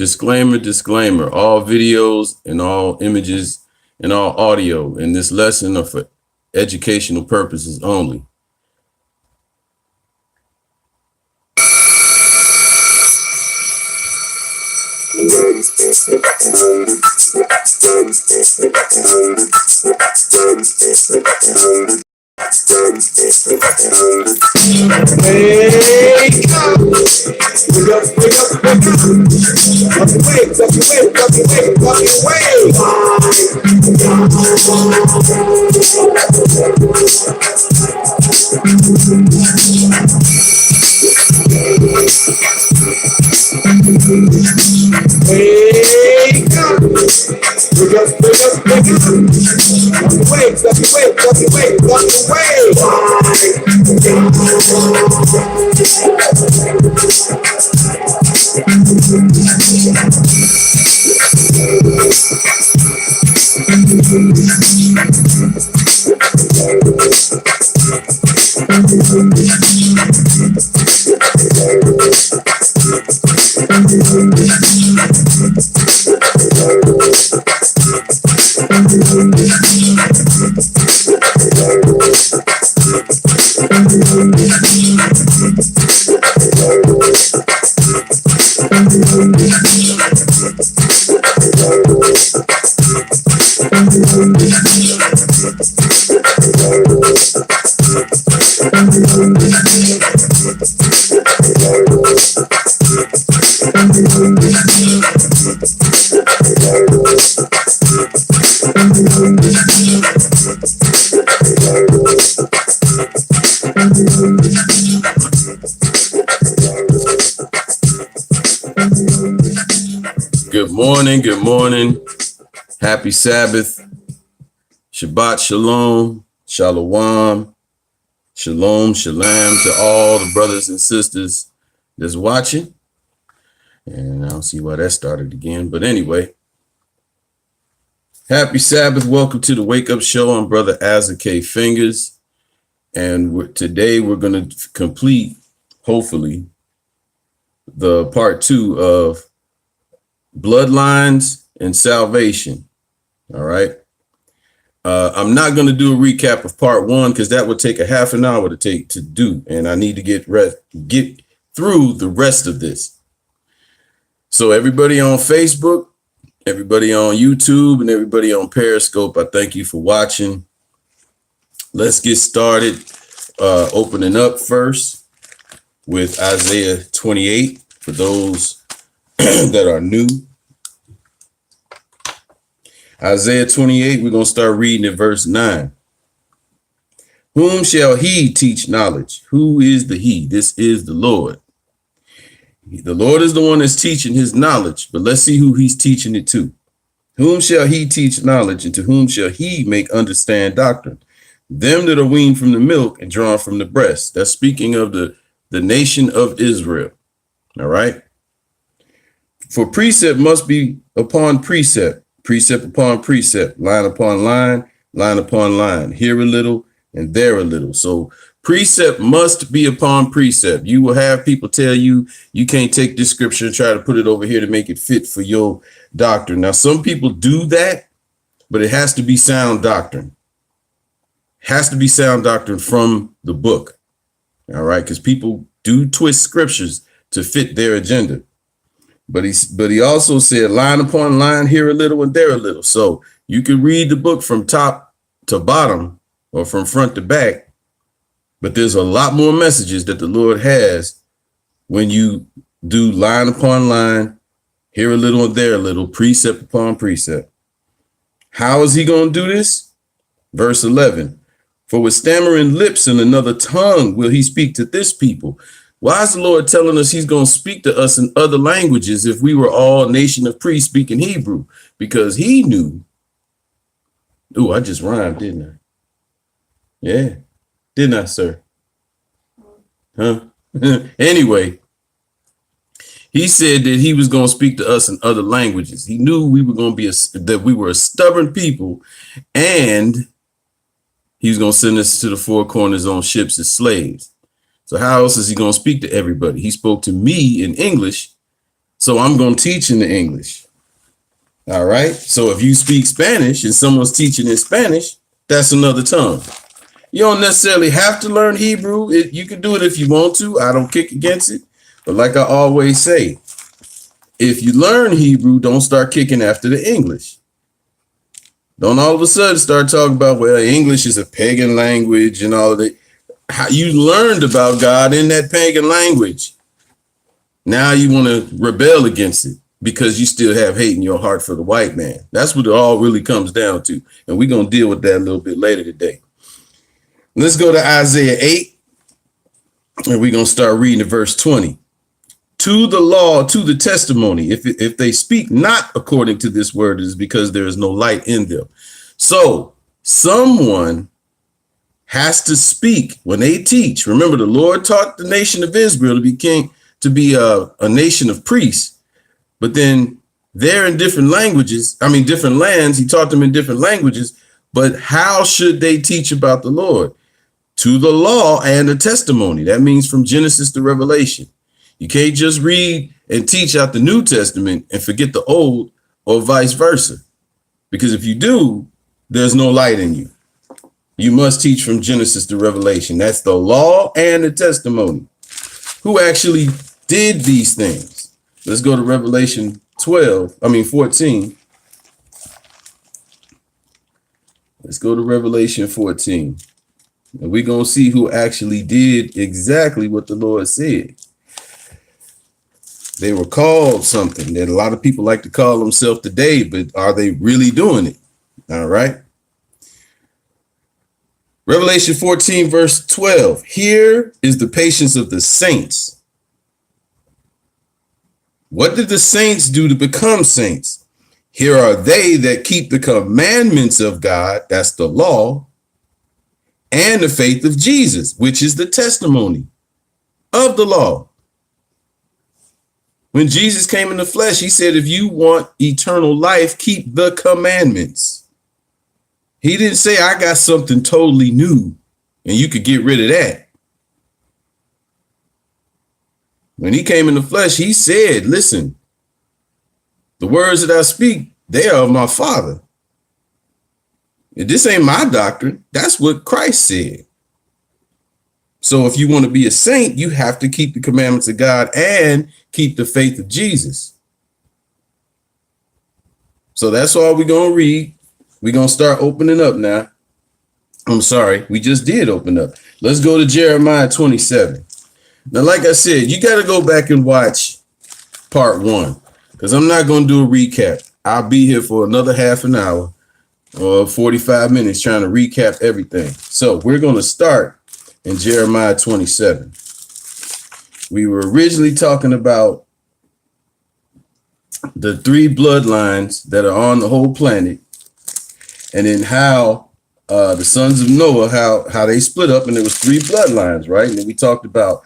Disclaimer, disclaimer. All videos and all images and all audio in this lesson are for educational purposes only. Good morning. Happy Sabbath. Shabbat Shalom. Shalom. Shalom, shalom to all the brothers and sisters that's watching. And I don't see why that started again. But anyway, happy Sabbath. Welcome to the Wake Up Show. I'm Brother Ezekiel Fingers. And today we're going to complete, hopefully, the part 2 of Bloodlines and Salvation. All right. I'm not going to do a recap of part 1 because that would take a half an hour to do. And I need to get through the rest of this. So everybody on Facebook, everybody on YouTube, and everybody on Periscope, I thank you for watching. Let's get started. Opening up first with Isaiah 28 for those that are new. Isaiah 28, we're going to start reading at verse 9. Whom shall he teach knowledge? Who is the he? This is the Lord. The Lord is the one that's teaching his knowledge, but let's see who he's teaching it to. Whom shall he teach knowledge, and to whom shall he make understand doctrine? Them that are weaned from the milk and drawn from the breast. That's speaking of the nation of Israel. All right. For precept must be upon precept, precept upon precept, line upon line, line upon line, here a little and there a little. So precept must be upon precept. You will have people tell you, you can't take this scripture and try to put it over here to make it fit for your doctrine. Now, some people do that, but it has to be sound doctrine. Has to be sound doctrine from the book. All right. Because people do twist scriptures to fit their agenda. But he also said line upon line, here a little and there a little. So you can read the book from top to bottom or from front to back. But there's a lot more messages that the Lord has when you do line upon line, here a little and there a little, precept upon precept. How is he going to do this? Verse 11. For with stammering lips and another tongue will he speak to this people. Why is the Lord telling us he's going to speak to us in other languages if we were all a nation of priests speaking Hebrew? Because he knew. Oh, I just rhymed, didn't I? Yeah. Didn't I, sir? Huh? Anyway, he said that he was going to speak to us in other languages. He knew we were going to be that we were a stubborn people, and he was going to send us to the four corners on ships as slaves. So how else is he going to speak to everybody? He spoke to me in English. So I'm going to teach in the English. All right. So if you speak Spanish and someone's teaching in Spanish, that's another tongue. You don't necessarily have to learn Hebrew. You can do it if you want to. I don't kick against it. But like I always say, if you learn Hebrew, don't start kicking after the English. Don't all of a sudden start talking about, well, English is a pagan language and all of that. How you learned about God in that pagan language. Now you want to rebel against it because you still have hate in your heart for the white man. That's what it all really comes down to. And we're going to deal with that a little bit later today. Let's go to Isaiah 8, and we're going to start reading at verse 20. To the law, to the testimony, if they speak not according to this word, it is because there is no light in them. So someone has to speak when they teach. Remember, the Lord taught the nation of Israel to be king, to be a nation of priests. But then they're in different languages. I mean, different lands. He taught them in different languages. But how should they teach about the Lord? To the law and the testimony. That means from Genesis to Revelation. You can't just read and teach out the New Testament and forget the Old, or vice versa. Because if you do, there's no light in you. You must teach from Genesis to Revelation. That's the law and the testimony. Who actually did these things? Let's go to Revelation 14. Let's go to Revelation 14. And we're going to see who actually did exactly what the Lord said. They were called something that a lot of people like to call themselves today, but are they really doing it? All right. Revelation 14, verse 12. Here is the patience of the saints. What did the saints do to become saints? Here are they that keep the commandments of God, that's the law, and the faith of Jesus, which is the testimony of the law. When Jesus came in the flesh, he said, if you want eternal life, keep the commandments. He didn't say, I got something totally new and you could get rid of that. When he came in the flesh, he said, listen, the words that I speak, they are of my Father. This ain't my doctrine. That's what Christ said. So if you want to be a saint, you have to keep the commandments of God and keep the faith of Jesus. So that's all we're going to read. We're going to start opening up now. I'm sorry, we just did open up. Let's go to Jeremiah 27. Now, like I said, you got to go back and watch part 1 because I'm not going to do a recap. I'll be here for another half an hour or 45 minutes trying to recap everything. So we're going to start in Jeremiah 27. We were originally talking about the 3 bloodlines that are on the whole planet, and then how the sons of Noah, how they split up, and there was 3 bloodlines, right? And then we talked about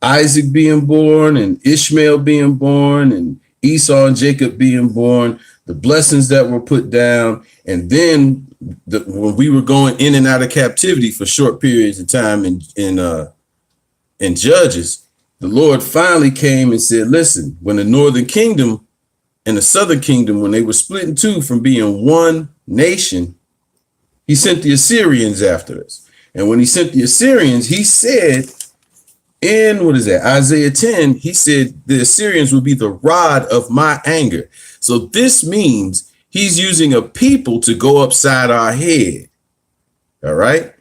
Isaac being born and Ishmael being born and Esau and Jacob being born, the blessings that were put down. And then when we were going in and out of captivity for short periods of time in Judges, the Lord finally came and said, listen, when the northern kingdom and the southern kingdom, when they were split in two from being one nation, he sent the Assyrians after us. And when he sent the Assyrians, he said in, Isaiah 10, he said the Assyrians will be the rod of my anger. So this means he's using a people to go upside our head. All right.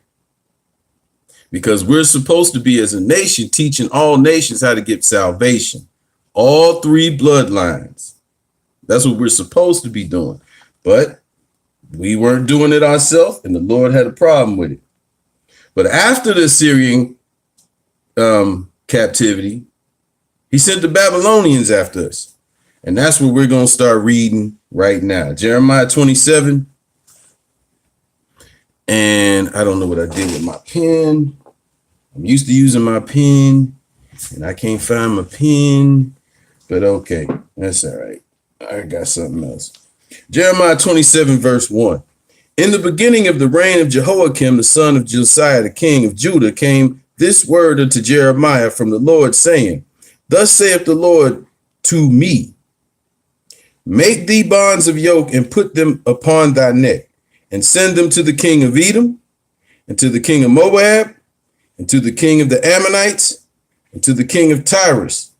Because we're supposed to be, as a nation, teaching all nations how to get salvation. All 3 bloodlines. That's what we're supposed to be doing. But we weren't doing it ourselves, and the Lord had a problem with it. But after the Assyrian captivity, he sent the Babylonians after us. And that's what we're going to start reading right now. Jeremiah 27. And I don't know what I did with my pen. I'm used to using my pen, and I can't find my pen. But okay, that's all right. I got something else. Jeremiah 27, verse 1. In the beginning of the reign of Jehoiakim, the son of Josiah, the king of Judah, came this word unto Jeremiah from the Lord, saying, Thus saith the Lord to me, Make thee bonds of yoke and put them upon thy neck, and send them to the king of Edom, and to the king of Moab, and to the king of the Ammonites, and to the king of Tyrus,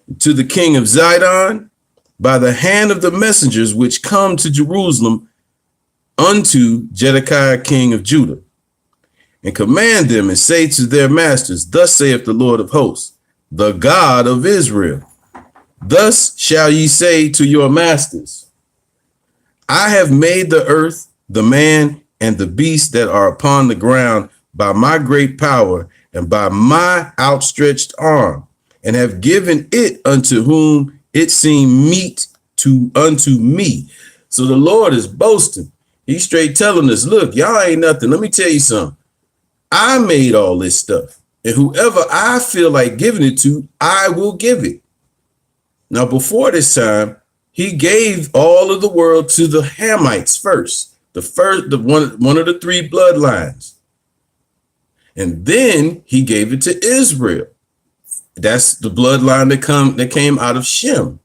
and to the king of Zidon, by the hand of the messengers which come to Jerusalem unto Zedekiah king of Judah, and command them and say to their masters, thus saith the Lord of hosts, the God of Israel, thus shall ye say to your masters, I have made the earth, the man, and the beast that are upon the ground by my great power and by my outstretched arm, and have given it unto whom it seemed meet unto me. So the Lord is boasting. He's straight telling us, look, y'all ain't nothing. Let me tell you something. I made all this stuff, and whoever I feel like giving it to, I will give it. Now, before this time, he gave all of the world to the Hamites first, one of the three bloodlines. And then he gave it to Israel. That's the bloodline that came out of Shem.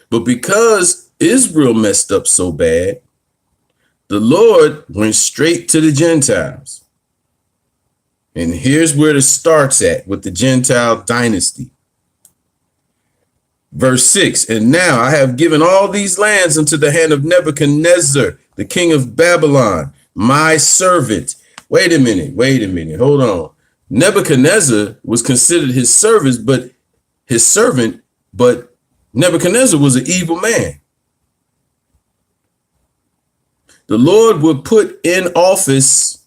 But because Israel messed up so bad, the Lord went straight to the Gentiles. And here's where it starts at with the Gentile dynasty. Verse 6, and now I have given all these lands into the hand of Nebuchadnezzar, the king of Babylon, my servant. Wait a minute, hold on. Nebuchadnezzar was considered his servant, but Nebuchadnezzar was an evil man. The Lord would put in office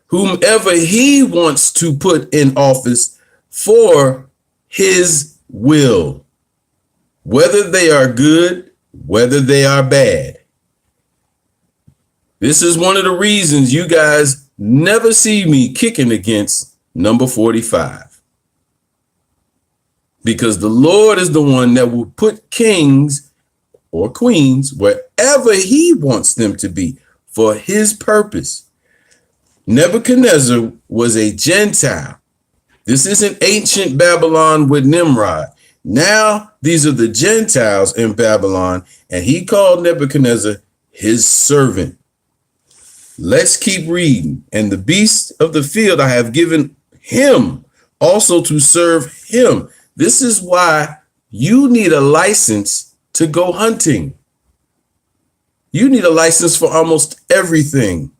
whomever he wants to put in office for his will, whether they are good, whether they are bad. This is one of the reasons you guys never see me kicking against number 45. Because the Lord is the one that will put kings or queens wherever he wants them to be for his purpose. Nebuchadnezzar was a Gentile. This isn't ancient Babylon with Nimrod. Now these are the Gentiles in Babylon, and he called Nebuchadnezzar his servant. Let's keep reading. And the beasts of the field I have given him also to serve him. This is why you need a license to go hunting. You need a license for almost everything.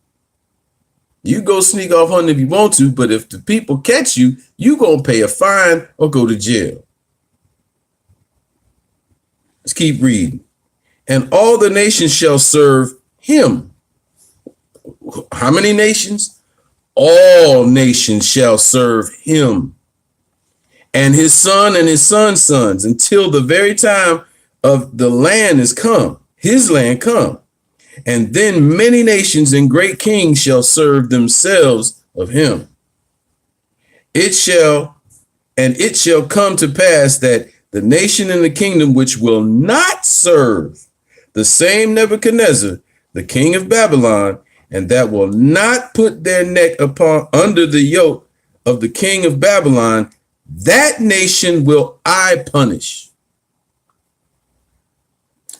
You go sneak off hunting if you want to, but if the people catch you, you gonna pay a fine or go to jail. Let's keep reading. And all the nations shall serve him. How many nations? All nations shall serve him, and his son and his son's sons, until the very time of the land is come, his land come. And then many nations and great kings shall serve themselves of him. It shall come to pass that the nation and the kingdom which will not serve the same Nebuchadnezzar, the king of Babylon, and that will not put their neck under the yoke of the king of Babylon, that nation will I punish.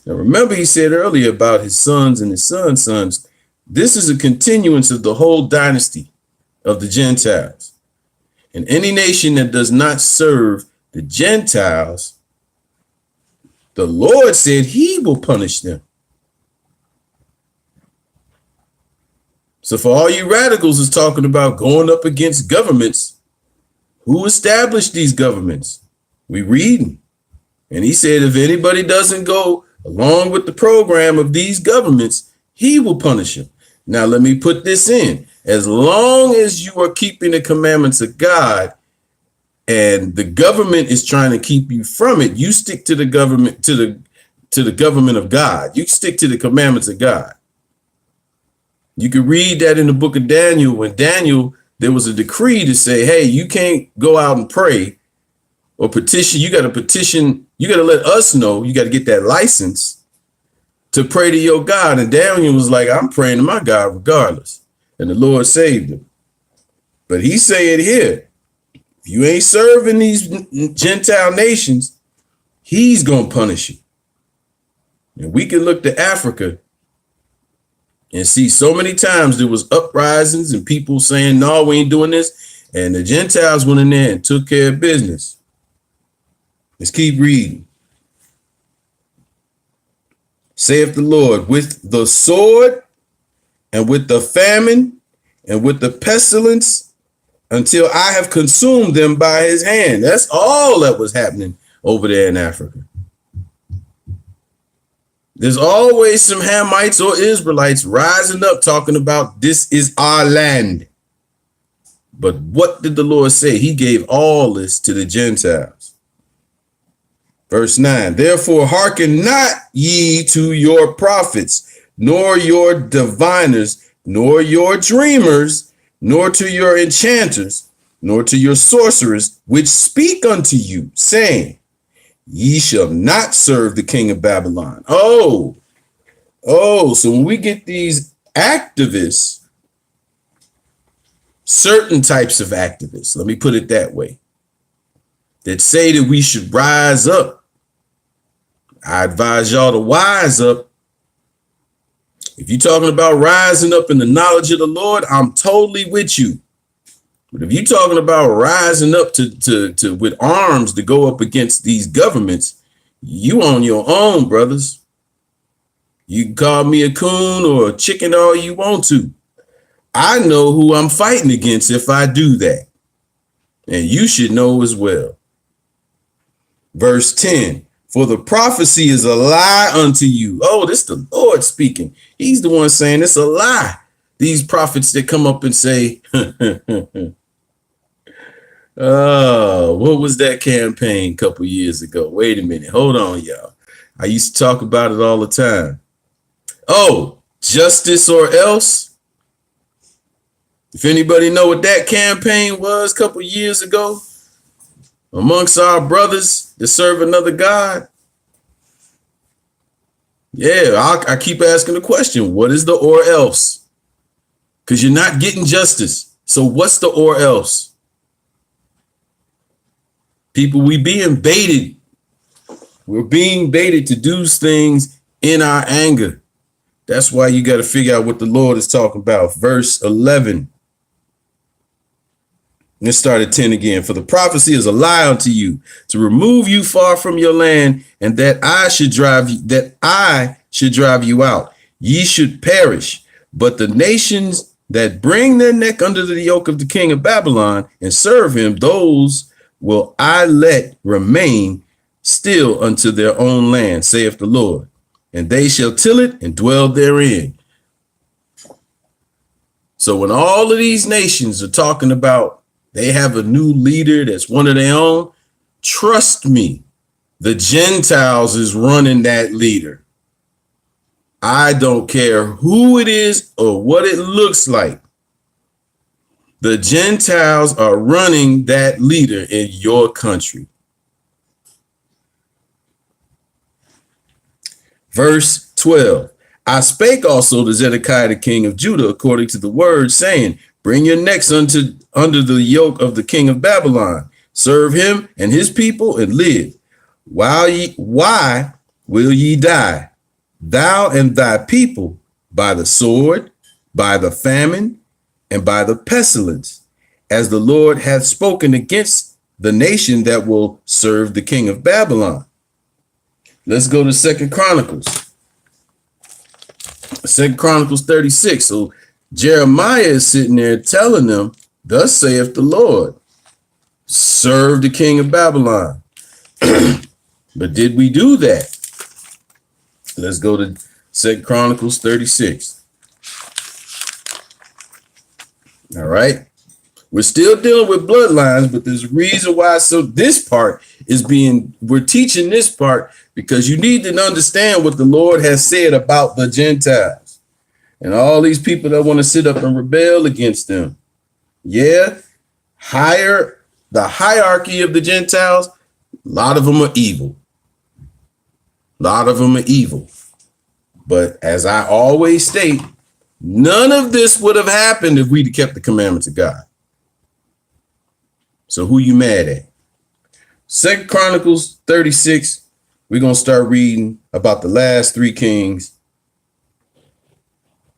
Now remember, he said earlier about his sons and his sons' sons. This is a continuance of the whole dynasty of the Gentiles. And any nation that does not serve the Gentiles, the Lord said he will punish them. So for all you radicals is talking about going up against governments, who established these governments? We reading. And he said, if anybody doesn't go along with the program of these governments, he will punish them. Now, let me put this in. As long as you are keeping the commandments of God and the government is trying to keep you from it, you stick to the government, to the government of God. You stick to the commandments of God. You can read that in the book of Daniel. When Daniel, there was a decree to say, hey, you can't go out and pray or petition. You got to petition. You got to let us know. You got to get that license to pray to your God. And Daniel was like, I'm praying to my God regardless. And the Lord saved him. But he said here, if you ain't serving these Gentile nations, he's going to punish you. And we can look to Africa and see so many times there was uprisings and people saying, no, we ain't doing this. And the Gentiles went in there and took care of business. Let's keep reading. Saith the Lord, with the sword and with the famine and with the pestilence, until I have consumed them by his hand. That's all that was happening over there in Africa. There's always some Hamites or Israelites rising up talking about this is our land. But what did the Lord say? He gave all this to the Gentiles. Verse 9, therefore hearken not ye to your prophets, nor your diviners, nor your dreamers, nor to your enchanters, nor to your sorcerers, which speak unto you, saying, ye shall not serve the king of Babylon. So when we get these activists, certain types of activists, let me put it that way, that say that we should rise up, I advise y'all to wise up. If you're talking about rising up in the knowledge of the Lord, I'm totally with you. But if you're talking about rising up to with arms to go up against these governments, you on your own, brothers. You can call me a coon or a chicken all you want to. I know who I'm fighting against if I do that. And you should know as well. Verse 10, for the prophecy is a lie unto you. Oh, this is the Lord speaking. He's the one saying it's a lie. These prophets that come up and say, oh, what was that campaign a couple years ago? Wait a minute. Hold on, y'all. I used to talk about it all the time. Oh, justice or else. If anybody know what that campaign was a couple years ago amongst our brothers that serve another God. Yeah, I keep asking the question, what is the or else? Because you're not getting justice. So what's the or else? People, we being baited. We're being baited to do things in our anger. That's why you got to figure out what the Lord is talking about. Verse 11. Let's start at 10 again. For the prophecy is a lie unto you, to remove you far from your land, and that I should drive you out. Ye should perish. But the nations that bring their neck under the yoke of the king of Babylon and serve him, those will I let remain still unto their own land, saith the Lord. And they shall till it and dwell therein. So when all of these nations are talking about they have a new leader that's one of their own, trust me, the Gentiles is running that leader. I don't care who it is or what it looks like. The Gentiles are running that leader in your country. Verse 12, I spake also to Zedekiah the king of Judah according to the word, saying, bring your necks under the yoke of the king of Babylon. Serve him and his people and live. Why will ye die, thou and thy people, by the sword, by the famine, and by the pestilence, as the Lord hath spoken against the nation that will serve the king of Babylon? Let's go to 2 Chronicles. 2 Chronicles 36. So Jeremiah is sitting there telling them, thus saith the Lord, serve the king of Babylon. But did we do that? Let's go to 2 Chronicles 36. All right. We're still dealing with bloodlines, but there's a reason why. So this part is we're teaching this part because you need to understand what the Lord has said about the Gentiles and all these people that want to sit up and rebel against them. Yeah. The hierarchy of the Gentiles, a lot of them are evil. A lot of them are evil. But as I always state, none of this would have happened if we'd kept the commandments of God. So who you mad at? 2 Chronicles 36, We're going to start reading about the last three kings.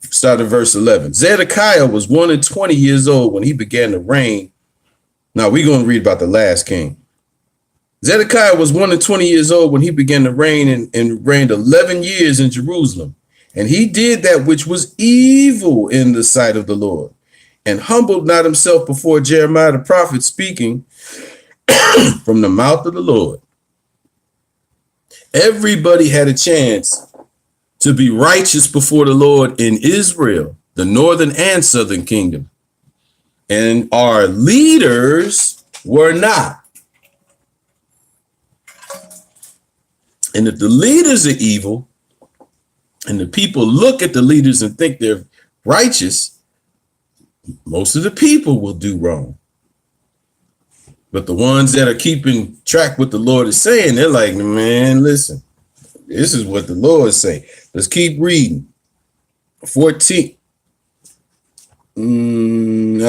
Start at verse 11. Zedekiah was 120 years old when he began to reign. Now we're going to read about the last king. Zedekiah was 120 years old when he began to reign and reigned 11 years in Jerusalem. And he did that which was evil in the sight of the Lord, and humbled not himself before Jeremiah the prophet, speaking from the mouth of the Lord. Everybody had a chance to be righteous before the Lord in Israel, the northern and southern kingdom. And our leaders were not. And if the leaders are evil, and the people look at the leaders and think they're righteous, most of the people will do wrong. But the ones that are keeping track what the Lord is saying, they're like, man, listen, this is what the Lord say. Let's keep reading. 13. And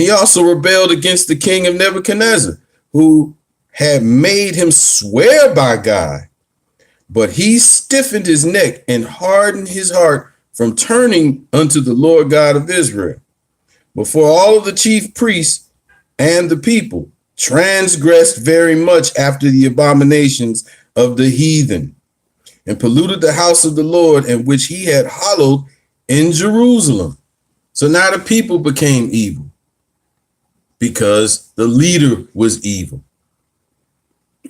he also rebelled against the king of Nebuchadnezzar, who had made him swear by God, but he stiffened his neck and hardened his heart from turning unto the Lord God of Israel. Before all of the chief priests and the people transgressed very much after the abominations of the heathen, and polluted the house of the Lord, and which he had hallowed in Jerusalem. So now the people became evil because the leader was evil.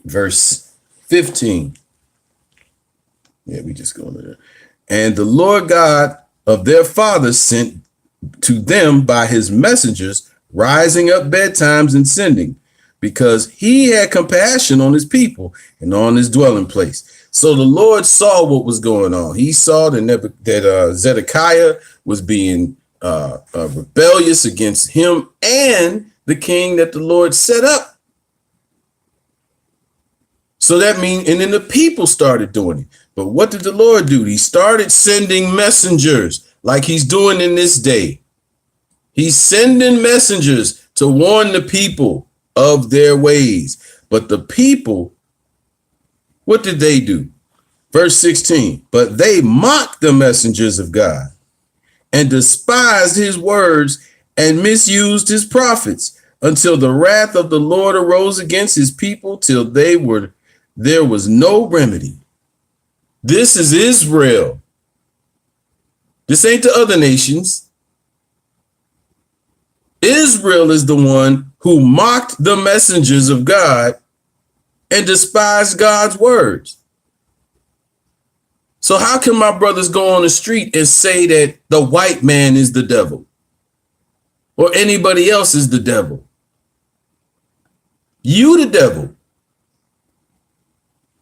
Verse 15. Yeah, we just go there. And the Lord God of their fathers sent to them by his messengers, rising up bedtimes and sending, because he had compassion on his people and on his dwelling place. So the Lord saw what was going on. He saw that Zedekiah was being rebellious against him and the king that the Lord set up. So that means, and then the people started doing it. But what did the Lord do? He started sending messengers like he's doing in this day. He's sending messengers to warn the people of their ways. But the people, what did they do? Verse 16, but they mocked the messengers of God and despised his words and misused his prophets until the wrath of the Lord arose against his people till there was no remedy. This is Israel. This ain't the other nations. Israel is the one who mocked the messengers of God and despised God's words. So how can my brothers go on the street and say that the white man is the devil or anybody else is the devil? You the devil.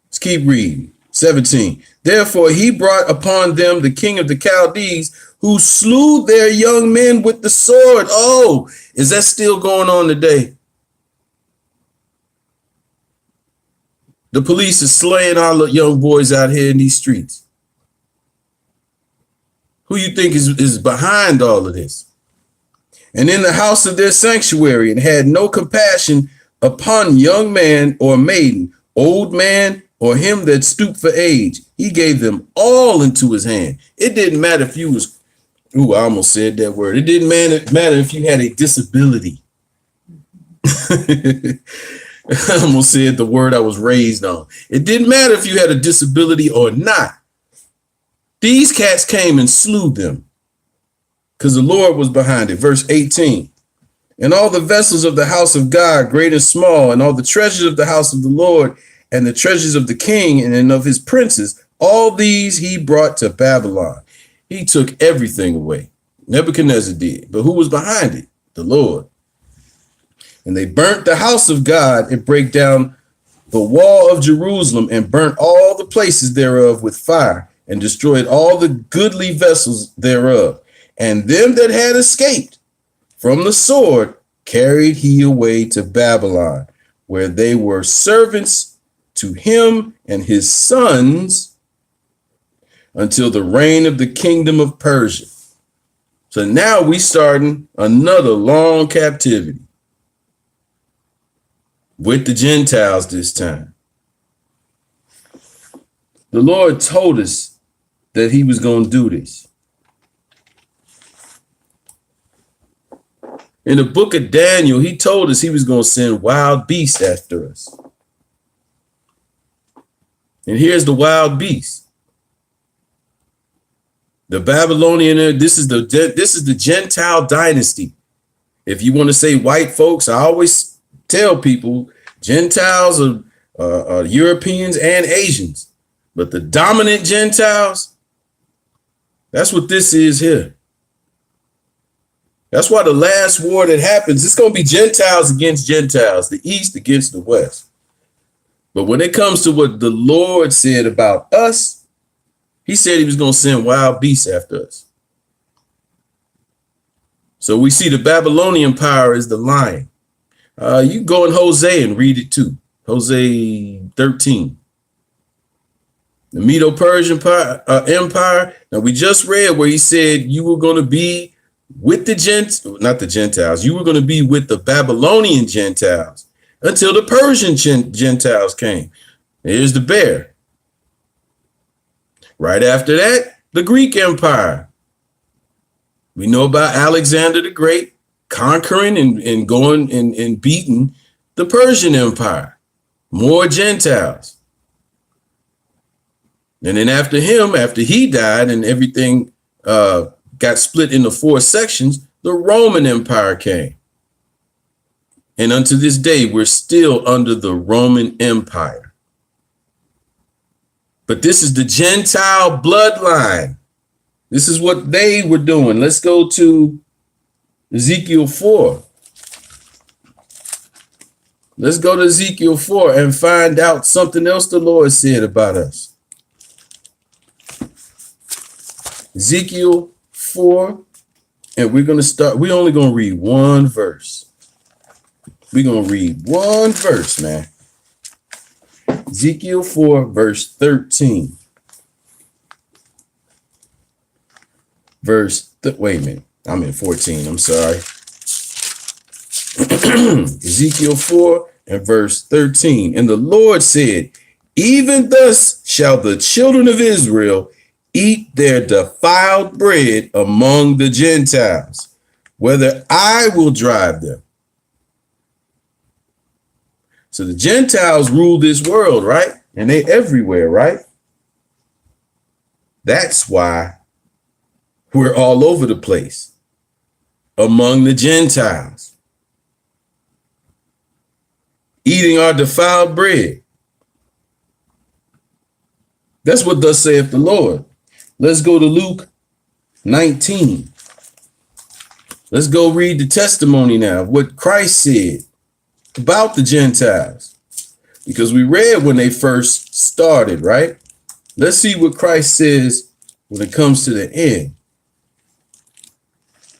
Let's keep reading. 17. Therefore he brought upon them the king of the Chaldees, who slew their young men with the sword. Oh, is that still going on today? The police is slaying all the young boys out here in these streets. Who you think is behind all of this? And in the house of their sanctuary, and had no compassion upon young man or maiden, old man, or him that stooped for age. He gave them all into his hand. It didn't matter if you was, I almost said that word. It didn't matter if you had a disability. I almost said the word I was raised on. It didn't matter if you had a disability or not. These cats came and slew them because the Lord was behind it. Verse 18. And all the vessels of the house of God, great and small, and all the treasures of the house of the Lord, and the treasures of the king and of his princes, all these he brought to Babylon. He took everything away. Nebuchadnezzar did. But who was behind it? The Lord. And they burnt the house of God and brake down the wall of Jerusalem and burnt all the places thereof with fire and destroyed all the goodly vessels thereof. And them that had escaped from the sword carried he away to Babylon, where they were servants to him and his sons until the reign of the kingdom of Persia. So now we starting another long captivity with the Gentiles this time. The Lord told us that he was going to do this. In the book of Daniel, he told us he was going to send wild beasts after us. And here's the wild beast. The Babylonian, this is the Gentile dynasty. If you want to say white folks, I always tell people Gentiles are Europeans and Asians. But the dominant Gentiles, that's what this is here. That's why the last war that happens, it's going to be Gentiles against Gentiles, the East against the West. But when it comes to what the Lord said about us, he said he was going to send wild beasts after us. So we see the Babylonian power is the lion. You can go in Hosea and read it too. Hosea 13. The Medo-Persian Empire. Now we just read where he said you were going to be with the not the Gentiles. You were going to be with the Babylonian Gentiles until the Persian Gentiles came. Here's the bear. Right after that, the Greek Empire. We know about Alexander the Great conquering and going and beating the Persian Empire. More Gentiles. And then after him, after he died and everything got split into 4 sections, the Roman Empire came. And unto this day, we're still under the Roman Empire. But this is the Gentile bloodline. This is what they were doing. Let's go to Ezekiel 4. Let's go to Ezekiel 4 and find out something else the Lord said about us. Ezekiel 4, and we're going to start. We're only going to read one verse. We're going to read one verse, man. Ezekiel 4, verse 13. Wait a minute. I'm in 14. I'm sorry. Ezekiel 4 and verse 13. And the Lord said, even thus shall the children of Israel eat their defiled bread among the Gentiles, whether I will drive them. So the Gentiles rule this world, right? And they everywhere, right? That's why we're all over the place among the Gentiles, eating our defiled bread. That's what thus saith the Lord. Let's go to Luke 19. Let's go read the testimony now of what Christ said about the Gentiles, because we read when they first started, right? Let's see what Christ says when it comes to the end.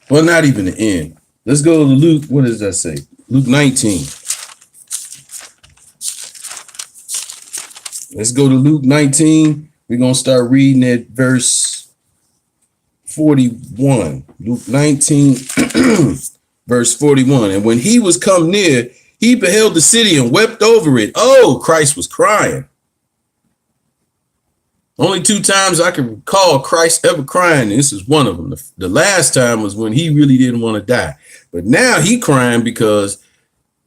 Well, not even the end. Let's go to Luke. What does that say? Luke 19. Let's go to Luke 19. We're going to start reading at verse 41. Luke 19, verse 41. And when he was come near, he beheld the city and wept over it. Oh, Christ was crying. Only 2 times I can recall Christ ever crying. And this is one of them. The last time was when he really didn't want to die. But now he crying because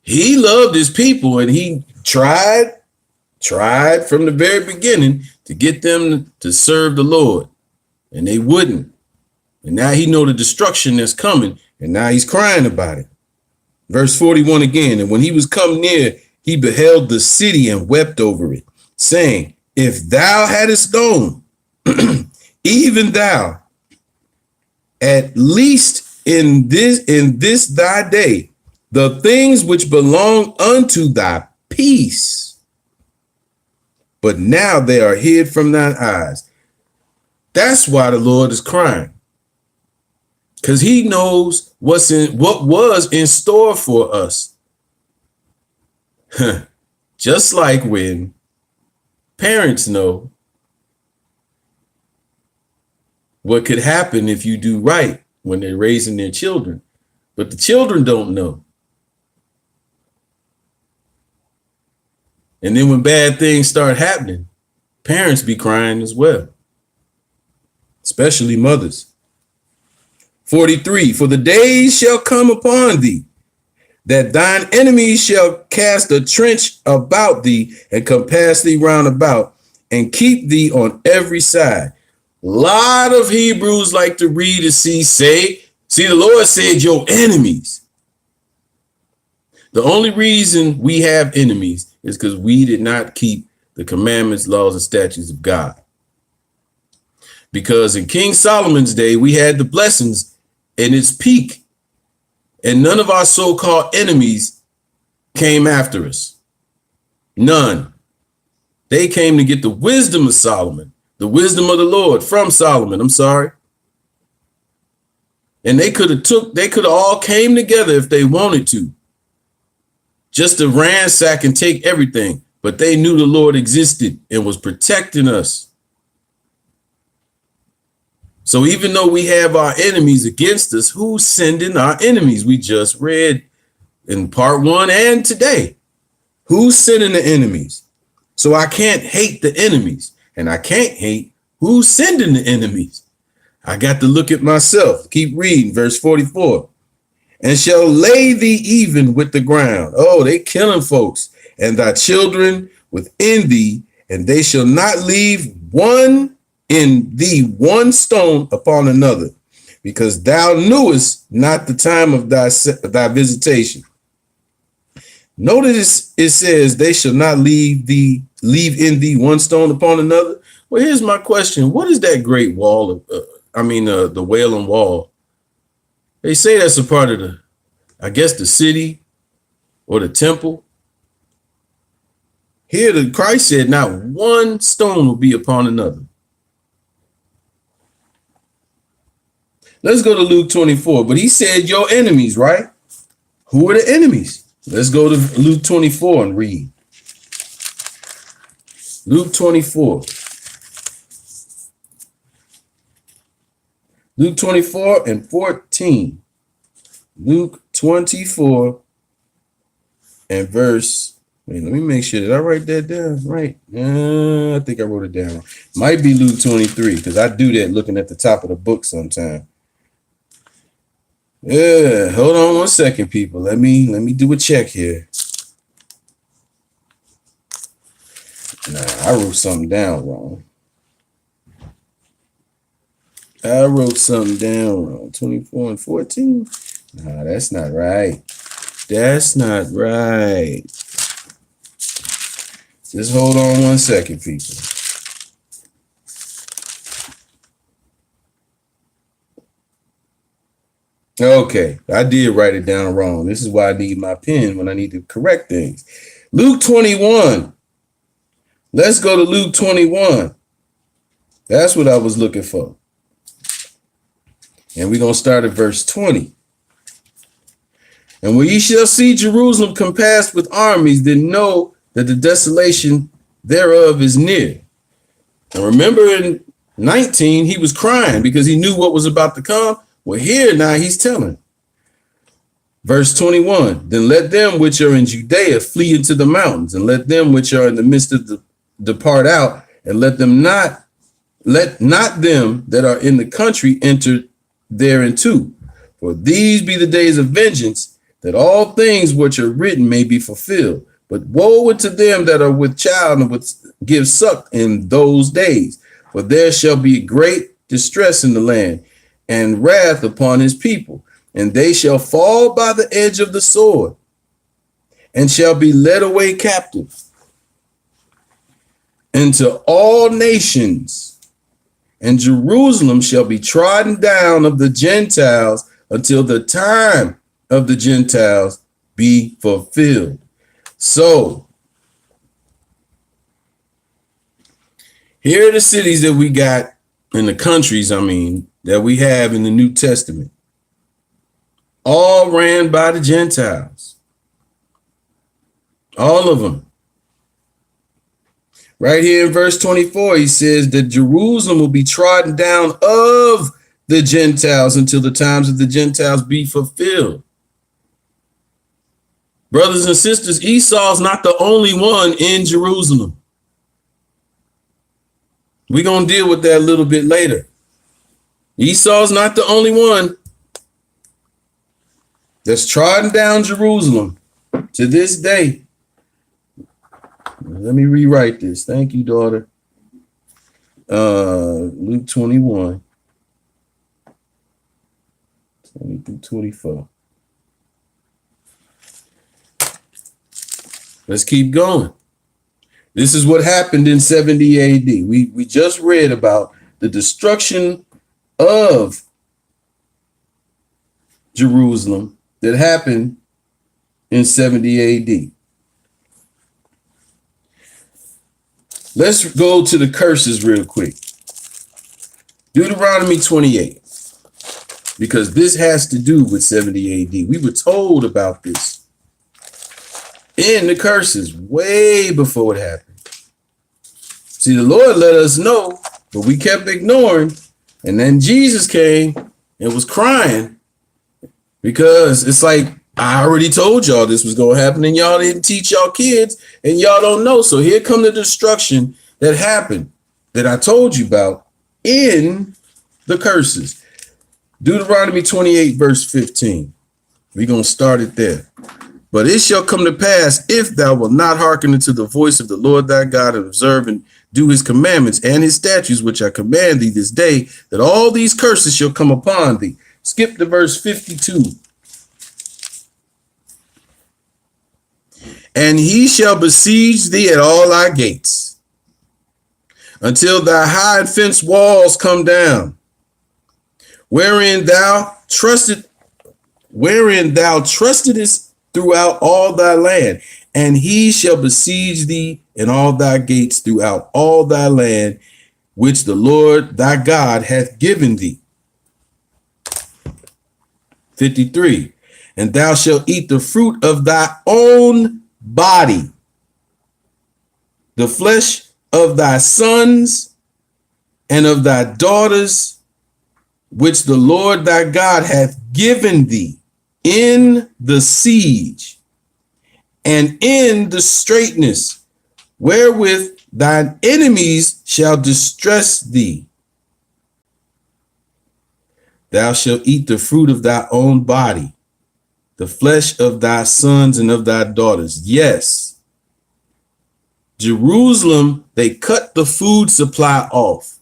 he loved his people and he tried from the very beginning to get them to serve the Lord, and they wouldn't. And now he know the destruction that's coming, and now he's crying about it. Verse 41 again. And when he was come near, he beheld the city and wept over it, saying, if thou hadst known, even thou, at least in this thy day, the things which belong unto thy peace, but now they are hid from thine eyes. That's why the Lord is crying, because he knows what was in store for us. Just like when parents know what could happen if you do right when they're raising their children, but the children don't know. And then when bad things start happening, Parents be crying as well, especially mothers. 43, for the days shall come upon thee, that thine enemies shall cast a trench about thee and compass thee round about and keep thee on every side. A lot of Hebrews like to read and see the Lord said your enemies. The only reason we have enemies is because we did not keep the commandments, laws, and statutes of God. Because in King Solomon's day, we had the blessings in its peak, and none of our so-called enemies came after us. None. They came to get the wisdom of Solomon, the wisdom of the Lord from Solomon. I'm sorry. And they could have all came together if they wanted to, just to ransack and take everything. But they knew the Lord existed and was protecting us. So even though we have our enemies against us, who's sending our enemies? We just read in part 1 and today. Who's sending the enemies? So I can't hate the enemies, and I can't hate who's sending the enemies. I got to look at myself. Keep reading, verse 44. And shall lay thee even with the ground. Oh, they killing folks. And thy children within thee, and they shall not leave one in thee one stone upon another, because thou knewest not the time of thy visitation. Notice it says they shall not leave in thee one stone upon another. Well, here's my question. What is that great wall of, the Wailing Wall? They say that's a part of the city or the temple. Here, Christ said not one stone will be upon another. Let's go to Luke 24. But he said your enemies, right? Who are the enemies? Let's go to Luke 24 and read. Luke 24. Luke 24 and 14. Luke 24 and verse. Wait, let me make sure. Did I write that down? Right. I think I wrote it down. Might be Luke 23, because I do that looking at the top of the book sometime. Yeah, hold on one second, people. Let me do a check here. Nah, I wrote something down wrong. 24 and 14. Nah, that's not right. That's not right. Just hold on one second, people. Okay, I did write it down wrong. This is why I need my pen when I need to correct things. Luke 21. Let's go to Luke 21. That's what I was looking for. And we're going to start at verse 20. And when ye shall see Jerusalem compassed with armies, then know that the desolation thereof is near. And remember in 19, he was crying because he knew what was about to come. Well, here now he's telling. Verse 21, then let them which are in Judea flee into the mountains, and let them which are in the midst of the depart out, and let not them that are in the country enter thereinto. For these be the days of vengeance, that all things which are written may be fulfilled. But woe unto them that are with child and with give suck in those days, for there shall be great distress in the land, and wrath upon his people, and they shall fall by the edge of the sword, and shall be led away captive into all nations, and Jerusalem shall be trodden down of the Gentiles until the time of the Gentiles be fulfilled. So here are the cities that we got in the countries, that we have in the New Testament, all ran by the Gentiles, all of them. Right here in verse 24, he says that Jerusalem will be trodden down of the Gentiles until the times of the Gentiles be fulfilled. Brothers and sisters, Esau's not the only one in Jerusalem. We're going to deal with that a little bit later. Esau's not the only one that's trodden down Jerusalem to this day. Let me rewrite this. Thank you, daughter. Luke 21, 20 through 24. Let's keep going. This is what happened in 70 AD. We just read about the destruction of Jerusalem that happened in 70 AD. Let's go to the curses real quick. Deuteronomy 28, because this has to do with 70 AD. We were told about this in the curses way before it happened. See, the Lord let us know, but we kept ignoring. And then Jesus came and was crying because it's like, I already told y'all this was going to happen and y'all didn't teach y'all kids and y'all don't know. So here come the destruction that happened that I told you about in the curses. Deuteronomy 28 verse 15. We're going to start it there. But it shall come to pass, if thou wilt not hearken unto the voice of the Lord thy God, and observe and do his commandments and his statutes, which I command thee this day, that all these curses shall come upon thee. Skip to verse 52. And he shall besiege thee at all thy gates, until thy high and fenced walls come down, wherein thou trustedest throughout all thy land, and he shall besiege thee in all thy gates throughout all thy land, which the Lord thy God hath given thee. 53. And thou shalt eat the fruit of thy own body, the flesh of thy sons and of thy daughters, which the Lord thy God hath given thee in the siege and in the straitness, wherewith thine enemies shall distress thee. Thou shalt eat the fruit of thy own body, the flesh of thy sons and of thy daughters. Yes, Jerusalem, they cut the food supply off.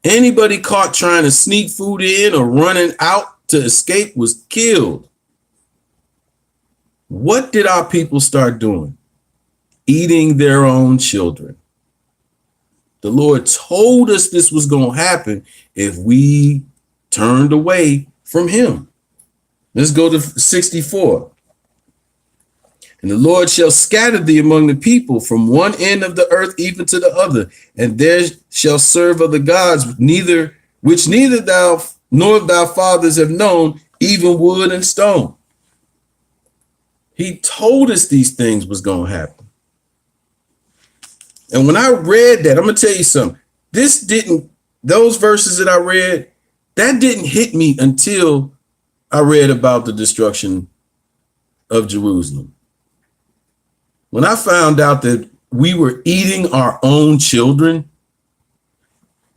Anybody caught trying to sneak food in or running out to escape was killed. What did our people start doing? Eating their own children. The Lord told us this was going to happen if we turned away from him. Let's go to 64. And the Lord shall scatter thee among the people from one end of the earth even to the other, and there shall serve other gods, which neither thou nor thy fathers have known, even wood and stone. He told us these things was going to happen. And when I read that, I'm going to tell you something. Those verses that I read, that didn't hit me until I read about the destruction of Jerusalem. When I found out that we were eating our own children,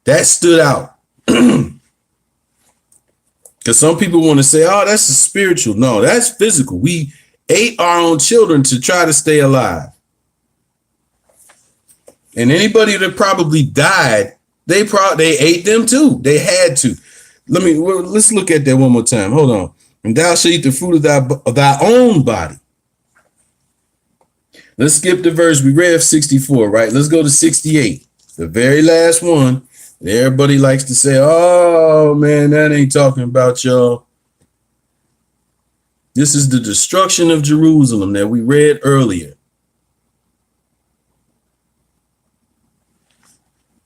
that stood out. Because some people want to say, oh, that's a spiritual. No, that's physical. We ate our own children to try to stay alive. And anybody that probably died, they ate them too. They had to. Let's look at that one more time. Hold on. And thou shalt eat the fruit of thy own body. Let's skip the verse. We read 64, right? Let's go to 68, the very last one. And everybody likes to say, oh, man, that ain't talking about y'all. This is the destruction of Jerusalem that we read earlier.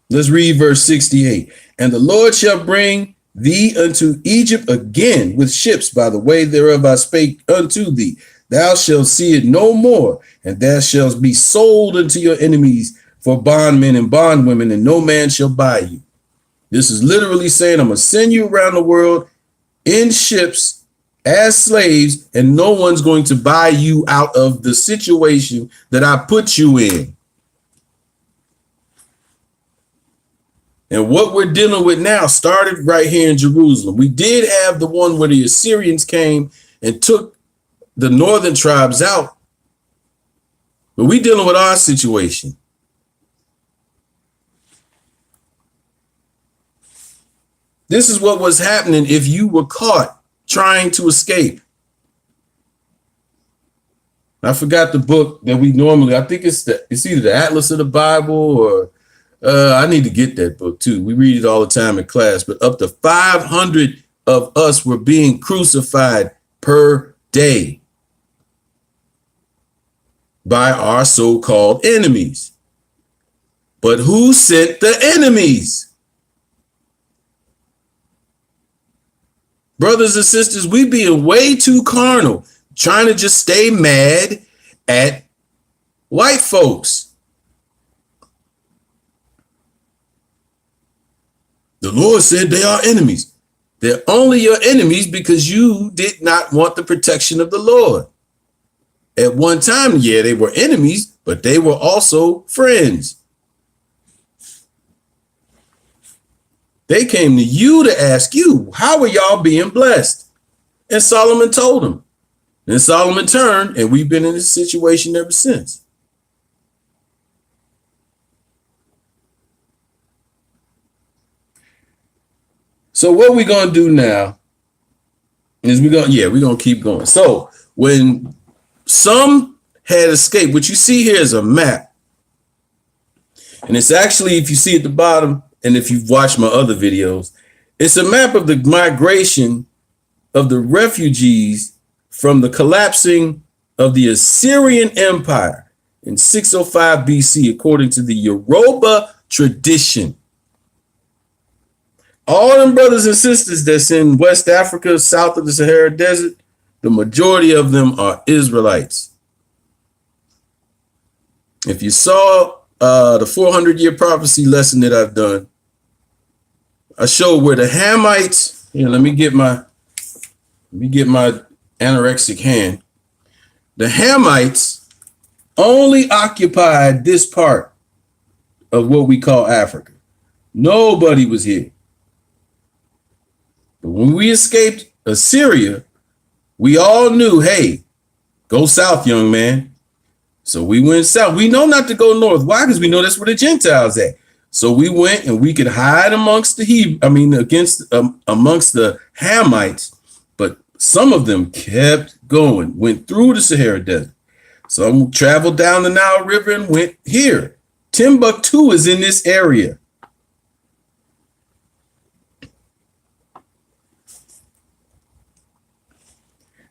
Let's read verse 68. And the Lord shall bring thee unto Egypt again with ships by the way thereof I spake unto thee. Thou shalt see it no more, and thou shalt be sold unto your enemies for bondmen and bondwomen, and no man shall buy you. This is literally saying, I'm going to send you around the world in ships as slaves, and no one's going to buy you out of the situation that I put you in. And what we're dealing with now started right here in Jerusalem. We did have the one where the Assyrians came and took the northern tribes out, but we're dealing with our situation. This is what was happening if you were caught trying to escape. I forgot the book that we normally, I think it's either the Atlas of the Bible or I need to get that book too. We read it all the time in class, but up to 500 of us were being crucified per day by our so-called enemies. But who sent the enemies? Brothers and sisters, we being way too carnal, trying to just stay mad at white folks. The Lord said they are enemies. They're only your enemies because you did not want the protection of the Lord. At one time, yeah, they were enemies, but they were also friends. They came to you to ask you, how are y'all being blessed? And Solomon told them. And Solomon turned, and we've been in this situation ever since. So what we're going to do now is we're going to keep going. So when some had escaped, what you see here is a map. And it's actually, if you see at the bottom, and if you've watched my other videos, it's a map of the migration of the refugees from the collapsing of the Assyrian Empire in 605 BC, according to the Yoruba tradition. All them brothers and sisters that's in West Africa, south of the Sahara Desert, the majority of them are Israelites. If you saw the 400-year prophecy lesson that I've done, I showed where the Hamites, here, let me get my anorexic hand. The Hamites only occupied this part of what we call Africa. Nobody was here. But when we escaped Assyria, we all knew, hey, go south, young man. So we went south. We know not to go north. Why? Because we know that's where the Gentiles at. So we went and we could hide amongst the amongst the Hamites, but some of them kept going, went through the Sahara Desert. Some traveled down the Nile River and went here. Timbuktu is in this area.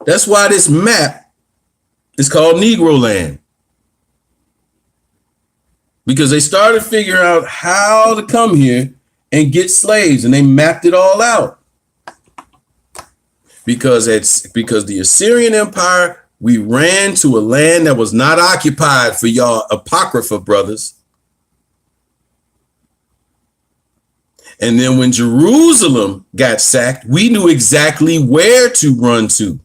That's why this map is called Negro Land. Because they started figuring out how to come here and get slaves, and they mapped it all out. Because the Assyrian Empire, we ran to a land that was not occupied for y'all Apocrypha brothers. And then when Jerusalem got sacked, we knew exactly where to run to.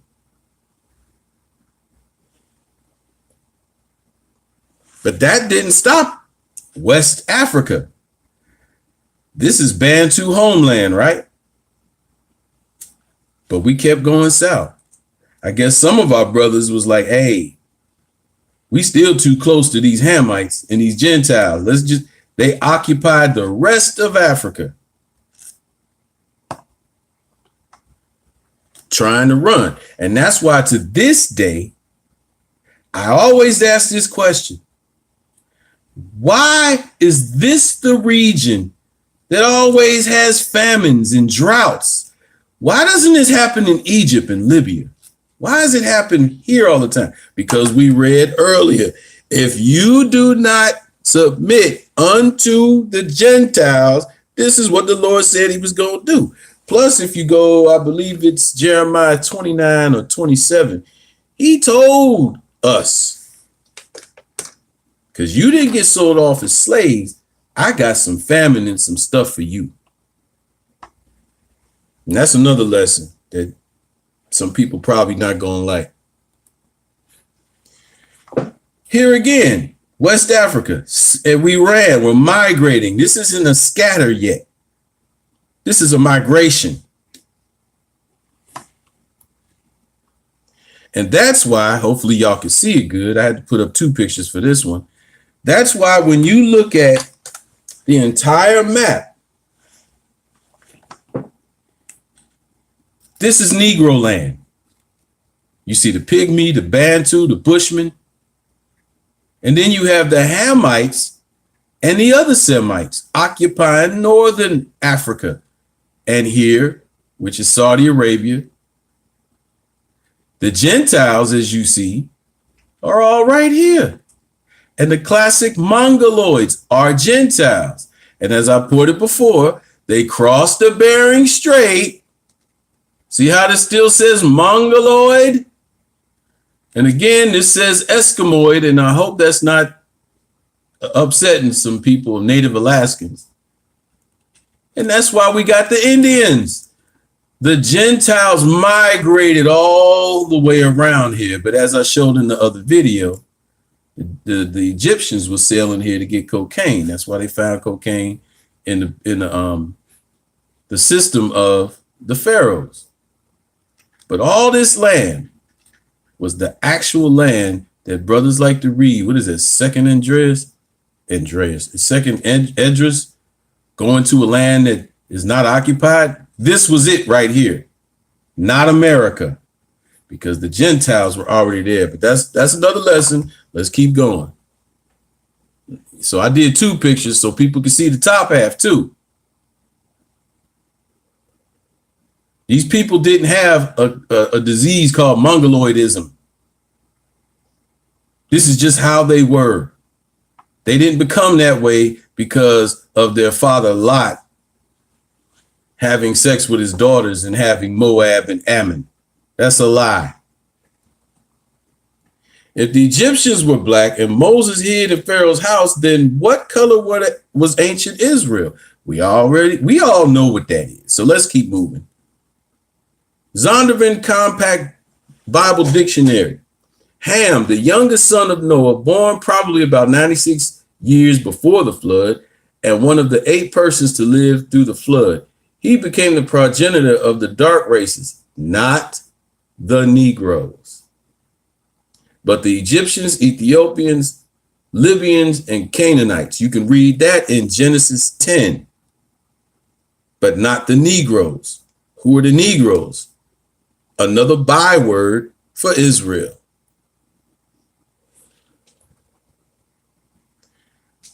But that didn't stop West Africa. This is Bantu homeland, right? But we kept going south. I guess some of our brothers was like, hey, we still too close to these Hamites and these Gentiles. They occupied the rest of Africa. Trying to run. And that's why to this day, I always ask this question. Why is this the region that always has famines and droughts? Why doesn't this happen in Egypt and Libya? Why does it happen here all the time? Because we read earlier, if you do not submit unto the Gentiles, this is what the Lord said he was going to do. Plus, if you go, I believe it's Jeremiah 29 or 27, he told us, because you didn't get sold off as slaves, I got some famine and some stuff for you. And that's another lesson that some people probably not going to like. Here again, West Africa, and we ran. We're migrating. This isn't a scatter yet. This is a migration. And that's why, hopefully y'all can see it good. I had to put up 2 pictures for this one. That's why when you look at the entire map, this is Negro land. You see the Pygmy, the Bantu, the Bushmen. And then you have the Hamites and the other Semites occupying northern Africa. And here, which is Saudi Arabia, the Gentiles, as you see, are all right here. And the classic Mongoloids are Gentiles. And as I put it before, they crossed the Bering Strait. See how this still says Mongoloid? And again, this says Eskimoid, and I hope that's not upsetting some people, Native Alaskans. And that's why we got the Indians. The Gentiles migrated all the way around here. But as I showed in the other video, the Egyptians were sailing here to get cocaine. That's why they found cocaine in the system of the pharaohs. But all this land was the actual land that brothers like to read. What is it? Second Esdras, going to a land that is not occupied. This was it right here, not America, because the Gentiles were already there. But that's another lesson. Let's keep going. So I did 2 pictures so people can see the top half too. These people didn't have a disease called mongoloidism. This is just how they were. They didn't become that way because of their father Lot having sex with his daughters and having Moab and Ammon. That's a lie. If the Egyptians were black and Moses hid in Pharaoh's house, then what color was ancient Israel? We all know what that is. So let's keep moving. Zondervan Compact Bible Dictionary. Ham, the youngest son of Noah, born probably about 96 years before the flood, and one of the 8 persons to live through the flood. He became the progenitor of the dark races, not the Negroes, but the Egyptians, Ethiopians, Libyans, and Canaanites. You can read that in Genesis 10, but not the Negroes. Who are the Negroes? Another byword for Israel.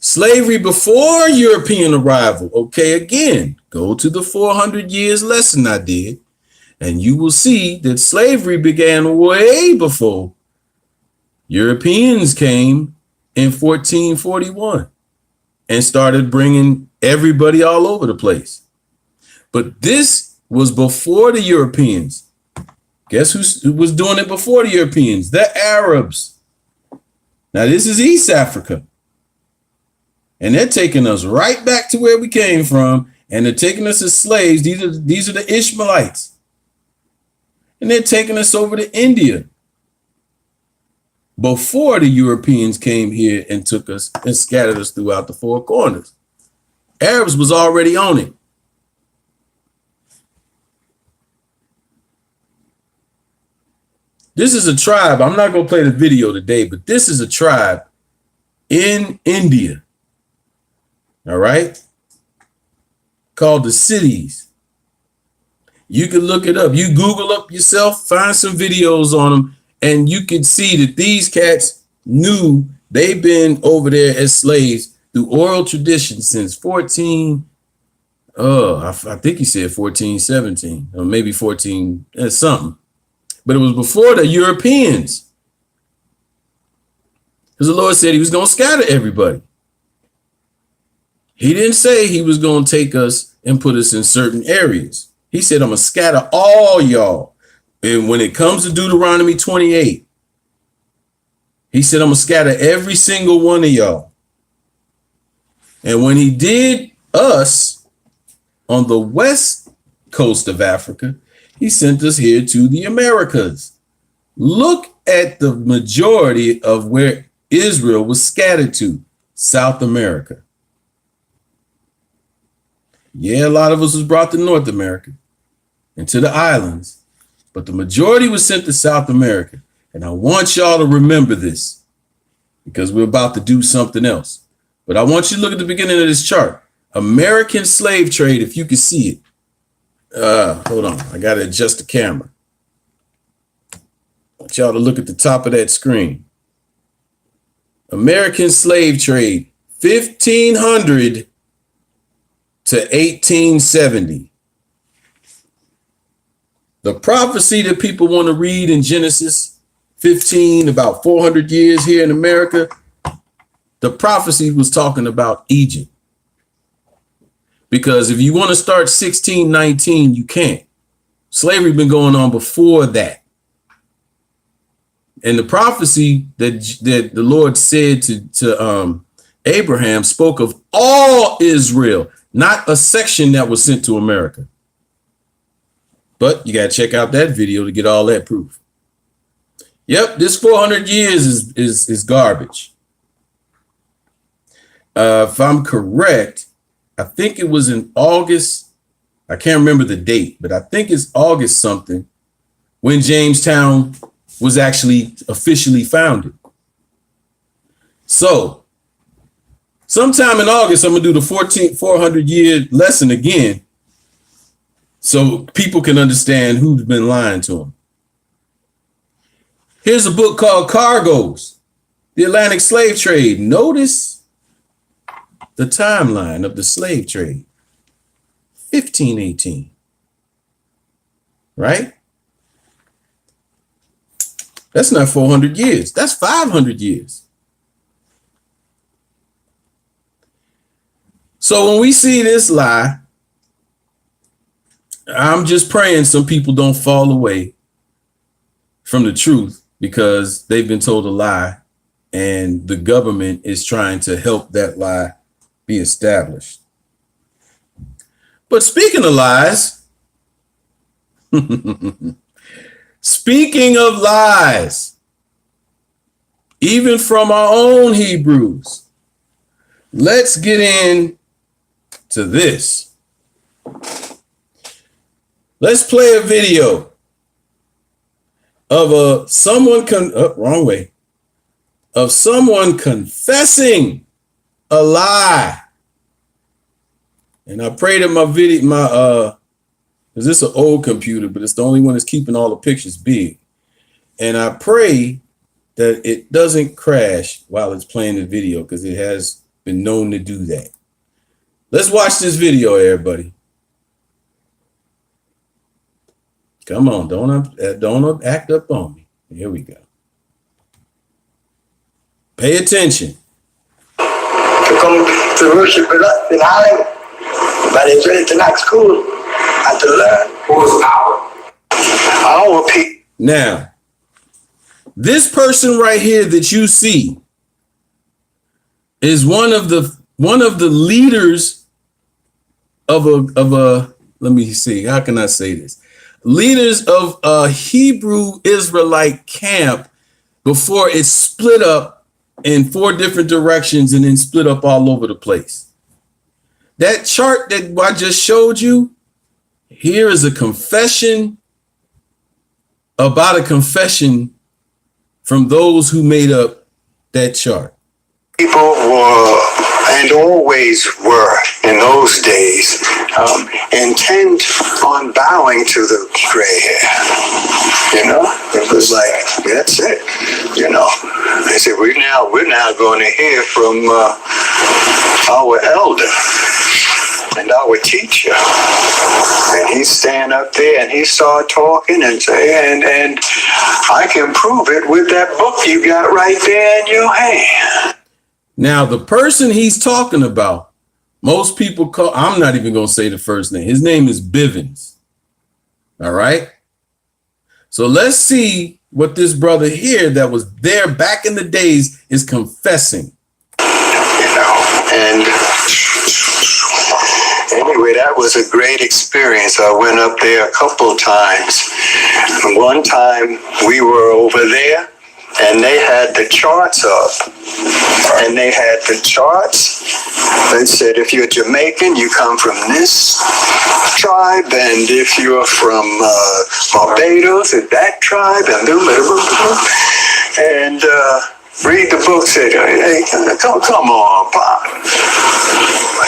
Slavery before European arrival. Okay, again, go to the 400 years lesson I did, and you will see that slavery began way before Europeans came in 1441 and started bringing everybody all over the place. But this was before the Europeans. Guess who was doing it before the Europeans? The Arabs. Now, this is East Africa. And they're taking us right back to where we came from, and they're taking us as slaves. These are the Ishmaelites. And they're taking us over to India before the Europeans came here and took us and scattered us throughout the 4 corners. Arabs was already on it. This is a tribe. I'm not going to play the video today, but this is a tribe in India. All right, called the cities. You can look it up. You Google up yourself, find some videos on them, and you can see that these cats knew they've been over there as slaves through oral tradition since I think he said 1417, or maybe 14 something. But it was before the Europeans, because the Lord said he was going to scatter everybody. He didn't say he was going to take us and put us in certain areas. He said, I'm going to scatter all y'all. And when it comes to Deuteronomy 28, he said, I'm going to scatter every single one of y'all. And when he did us on the west coast of Africa, he sent us here to the Americas. Look at the majority of where Israel was scattered to? South America. Yeah, a lot of us was brought to North America and to the islands, but the majority was sent to South America. And I want y'all to remember this because we're about to do something else. But I want you to look at the beginning of this chart. American slave trade, if you can see it. Hold on, I gotta adjust the camera. I want y'all to look at the top of that screen. American slave trade, 1500 to 1870. The prophecy that people want to read in Genesis 15, about 400 years here in America, the prophecy was talking about Egypt. Because if you want to start 1619, you can't. Slavery been going on before that. And the prophecy that the Lord said to Abraham spoke of all Israel, not a section that was sent to America. But you got to check out that video to get all that proof. Yep, this 400 years is garbage. If I'm correct, I think it was in August. I can't remember the date, but I think it's August something when Jamestown was actually officially founded. So sometime in August, I'm going to do the 400 year lesson again so people can understand who's been lying to them. Here's a book called Cargoes, the Atlantic Slave Trade. Notice the timeline of the slave trade, 1518, right? That's not 400 years. That's 500 years. So when we see this lie, I'm just praying some people don't fall away from the truth because they've been told a lie and the government is trying to help that lie be established. But speaking of lies, speaking of lies, even from our own Hebrews, let's get in to this. Let's play a video of someone confessing a lie. And I pray that my video, because this is an old computer, but it's the only one that's keeping all the pictures big. And I pray that it doesn't crash while it's playing the video because it has been known to do that. Let's watch this video, everybody. Come on, don't act up on me. Here we go. Pay attention. To come to worship with us in Ireland, but it's ready to not school and to learn who's our people. Now, this person right here that you see is one of the leaders of a let me see, how can I say this? Leaders of a Hebrew Israelite camp before it split up in 4 different directions and then split up all over the place. That chart that I just showed you, here is a confession about a confession from those who made up that chart. People were, and always were in those days, intent on bowing to the gray hair. You know, it was like, that's it. You know, they said, we're now going to hear from our elder and our teacher. And he stand up there and he start talking and saying, and I can prove it with that book you got right there in your hand. Now, the person he's talking about, most people call, I'm not even going to say the first name. His name is Bivens. All right. So let's see what this brother here that was there back in the days is confessing. You know, and anyway, that was a great experience. I went up there a couple times. And one time we were over there and they had the charts up. And they had the charts that said, if you're Jamaican, you come from this tribe, and if you're from Barbados, it's that tribe, and read the book, said, hey, come on, Pop.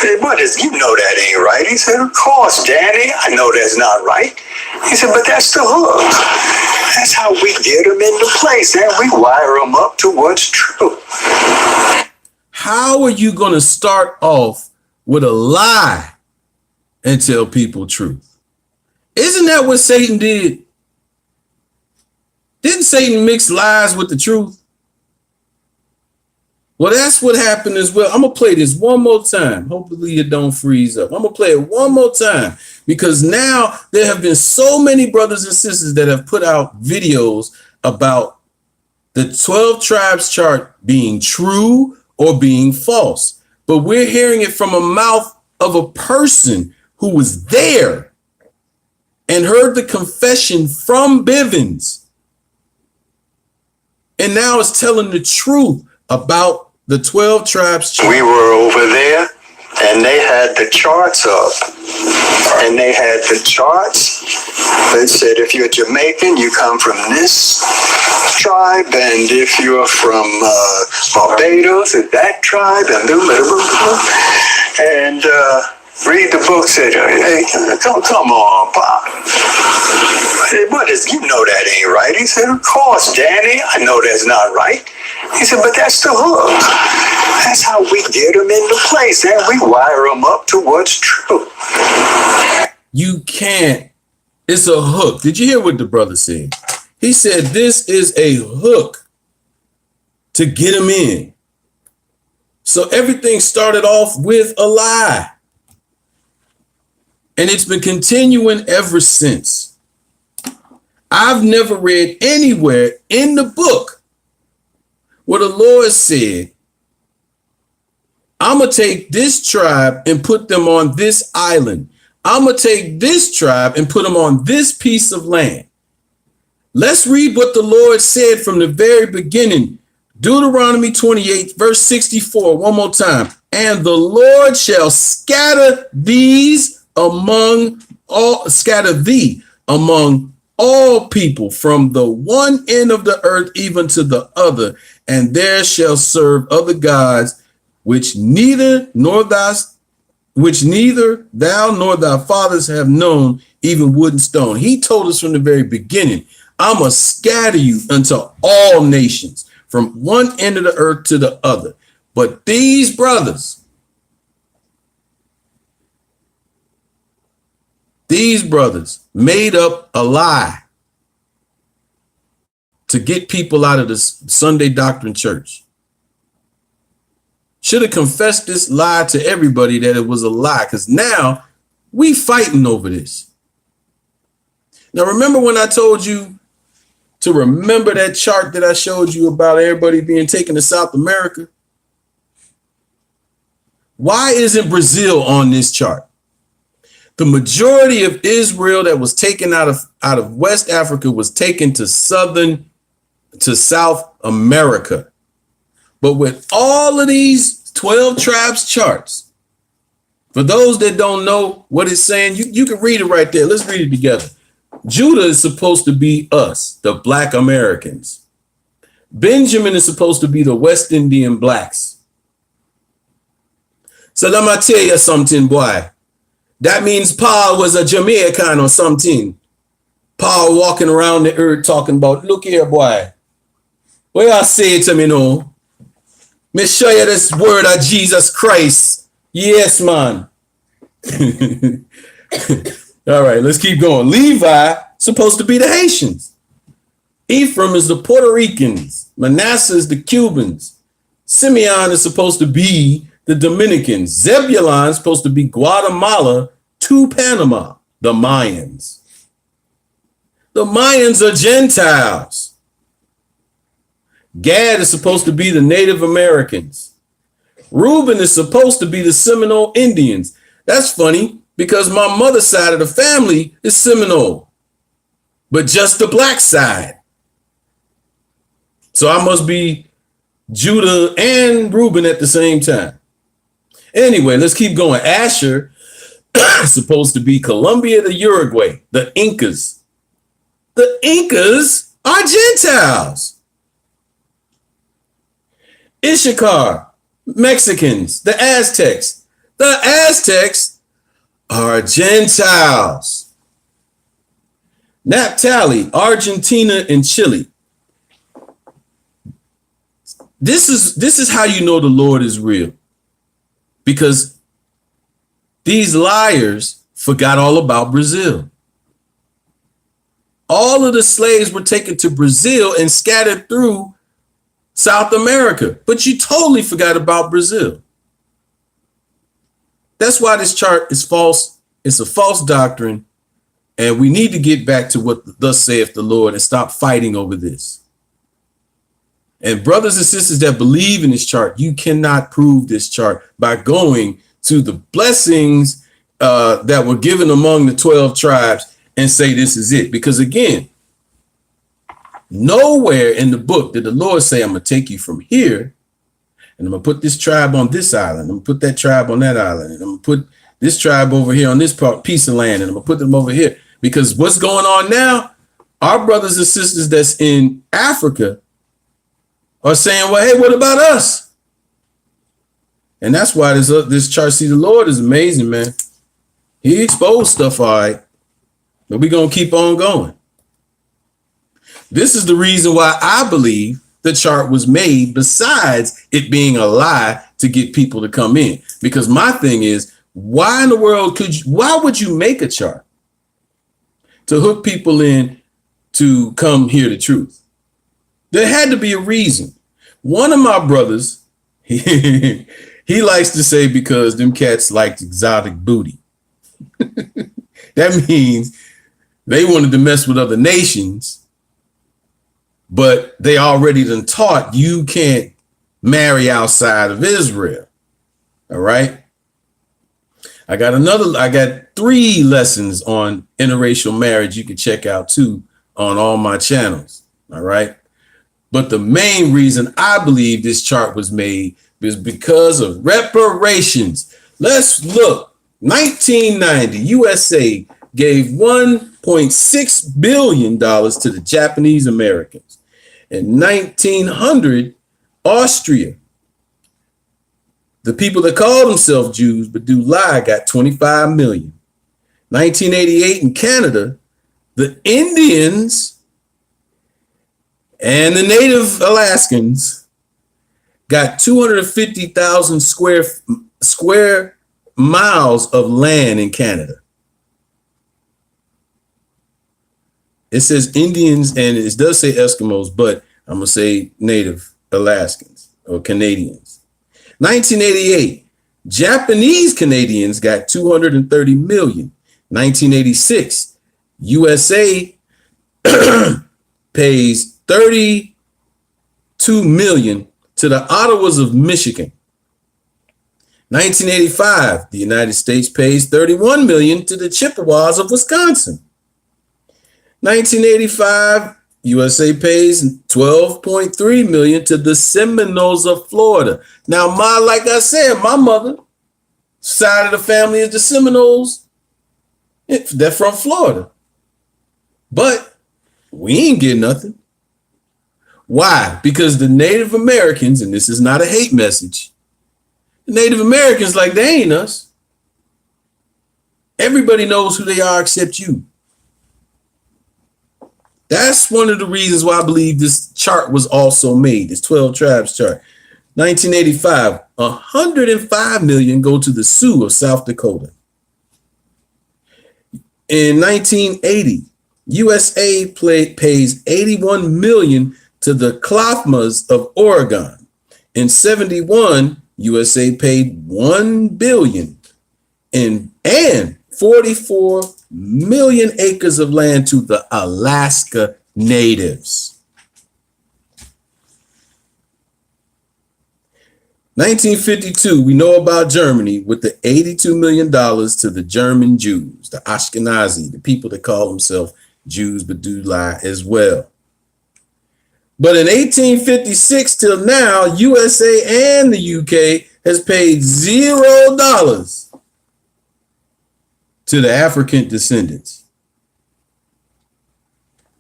Hey, what is, you know that ain't right. He said, of course, Daddy, I know that's not right. He said, but that's the hook. That's how we get them into place, and we wire them up to what's true. How are you going to start off with a lie and tell people truth? Isn't that what Satan did? Didn't Satan mix lies with the truth? Well, that's what happened as well. I'm going to play this one more time. Hopefully it don't freeze up. I'm going to play it one more time because now there have been so many brothers and sisters that have put out videos about the 12 tribes chart being true or being false. But we're hearing it from a mouth of a person who was there and heard the confession from Bivens. And now it's telling the truth about the 12 tribes chart. We were over there, and they had the charts up. And they had the charts that said, if you're Jamaican, you come from this tribe, and if you're from Barbados, it's that tribe, and read the book, said, hey, come on, Pop. Hey, what is, you know that ain't right. He said, of course, Daddy, I know that's not right. He said, but that's the hook. That's how we get them into place, and we wire them up to what's true. You can't. It's a hook. Did you hear what the brother said? He said, this is a hook to get them in. So everything started off with a lie. And it's been continuing ever since. I've never read anywhere in the book where the Lord said, I'm going to take this tribe and put them on this island. I'm going to take this tribe and put them on this piece of land. Let's read what the Lord said from the very beginning. Deuteronomy 28, verse 64, one more time. And the Lord shall scatter thee among all people from the one end of the earth even to the other, and there shall serve other gods which neither thou nor thy fathers have known, even wood and stone. He told us from the very beginning, I'm going to scatter you unto all nations from one end of the earth to the other. But these brothers made up a lie to get people out of the Sunday Doctrine Church. Should have confessed this lie to everybody that it was a lie, because now we fighting over this. Now, remember when I told you to remember that chart that I showed you about everybody being taken to South America? Why isn't Brazil on this chart? The majority of Israel that was taken out of West Africa was taken to South America. But with all of these 12 tribes charts, for those that don't know what it's saying, you can read it right there. Let's read it together. Judah is supposed to be us, the Black Americans. Benjamin is supposed to be the West Indian blacks. So let me tell you something, boy. That means Paul was a Jamaican or something. Paul walking around the earth talking about, look here, boy. What you say to me now? Me show you this word of Jesus Christ. Yes, man. All right, let's keep going. Levi supposed to be the Haitians. Ephraim is the Puerto Ricans. Manasseh is the Cubans. Simeon is supposed to be the Dominicans. Zebulon is supposed to be Guatemala to Panama, the Mayans. The Mayans are Gentiles. Gad is supposed to be the Native Americans. Reuben is supposed to be the Seminole Indians. That's funny because my mother's side of the family is Seminole, but just the black side. So I must be Judah and Reuben at the same time. Anyway, let's keep going. Asher is supposed to be Colombia to Uruguay, the Incas. The Incas are Gentiles. Issachar, Mexicans, the Aztecs. The Aztecs are Gentiles. Naphtali, Argentina and Chile. This is how you know the Lord is real. Because these liars forgot all about Brazil. All of the slaves were taken to Brazil and scattered through South America, but you totally forgot about Brazil. That's why this chart is false. It's a false doctrine, and we need to get back to what thus saith the Lord and stop fighting over this. And brothers and sisters that believe in this chart, you cannot prove this chart by going to the blessings that were given among the 12 tribes and say this is it. Because again, nowhere in the book did the Lord say, I'm going to take you from here and I'm going to put this tribe on this island. I'm going to put that tribe on that island. And I'm going to put this tribe over here on this piece of land. And I'm going to put them over here. Because what's going on now, our brothers and sisters that's in Africa are saying, well, hey, what about us? And that's why this chart, see, the Lord is amazing, man. He exposed stuff, all right, but we're going to keep on going. This is the reason why I believe the chart was made, besides it being a lie to get people to come in. Because my thing is, why in the world why would you make a chart to hook people in to come hear the truth? There had to be a reason. One of my brothers, he likes to say because them cats liked exotic booty. That means they wanted to mess with other nations, but they already done taught you can't marry outside of Israel. All right. I got 3 lessons on interracial marriage you can check out too on all my channels. All right. But the main reason I believe this chart was made is because of reparations. Let's look. 1990, USA gave $1.6 billion to the Japanese Americans. In 1900, Austria, the people that call themselves Jews but do lie, got 25 million. 1988 in Canada, the Indians and the Native Alaskans got 250,000 square miles of land in Canada. It says Indians, and it does say Eskimos, but I'm going to say Native Alaskans or Canadians. 1988, Japanese Canadians got 230 million. 1986, USA pays 32 million to the Ottawas of Michigan. 1985, the United States pays 31 million to the Chippewas of Wisconsin. 1985, USA pays 12.3 million to the Seminoles of Florida. Now, like I said, my mother side of the family is the Seminoles. They're from Florida. But we ain't get nothing. Why? Because the Native Americans, and this is not a hate message, the Native Americans, like, they ain't us. Everybody knows who they are except you. That's one of the reasons why I believe this chart was also made, this 12 tribes chart. 1985, 105 million go to the Sioux of South Dakota. In 1980, USA pays 81 million to the Clackamas of Oregon. In 71, USA paid 1 billion and 44 million acres of land to the Alaska Natives. 1952, we know about Germany with the $82 million to the German Jews, the Ashkenazi, the people that call themselves Jews but do lie as well. But in 1856 till now, USA and the UK has paid $0 to the African descendants.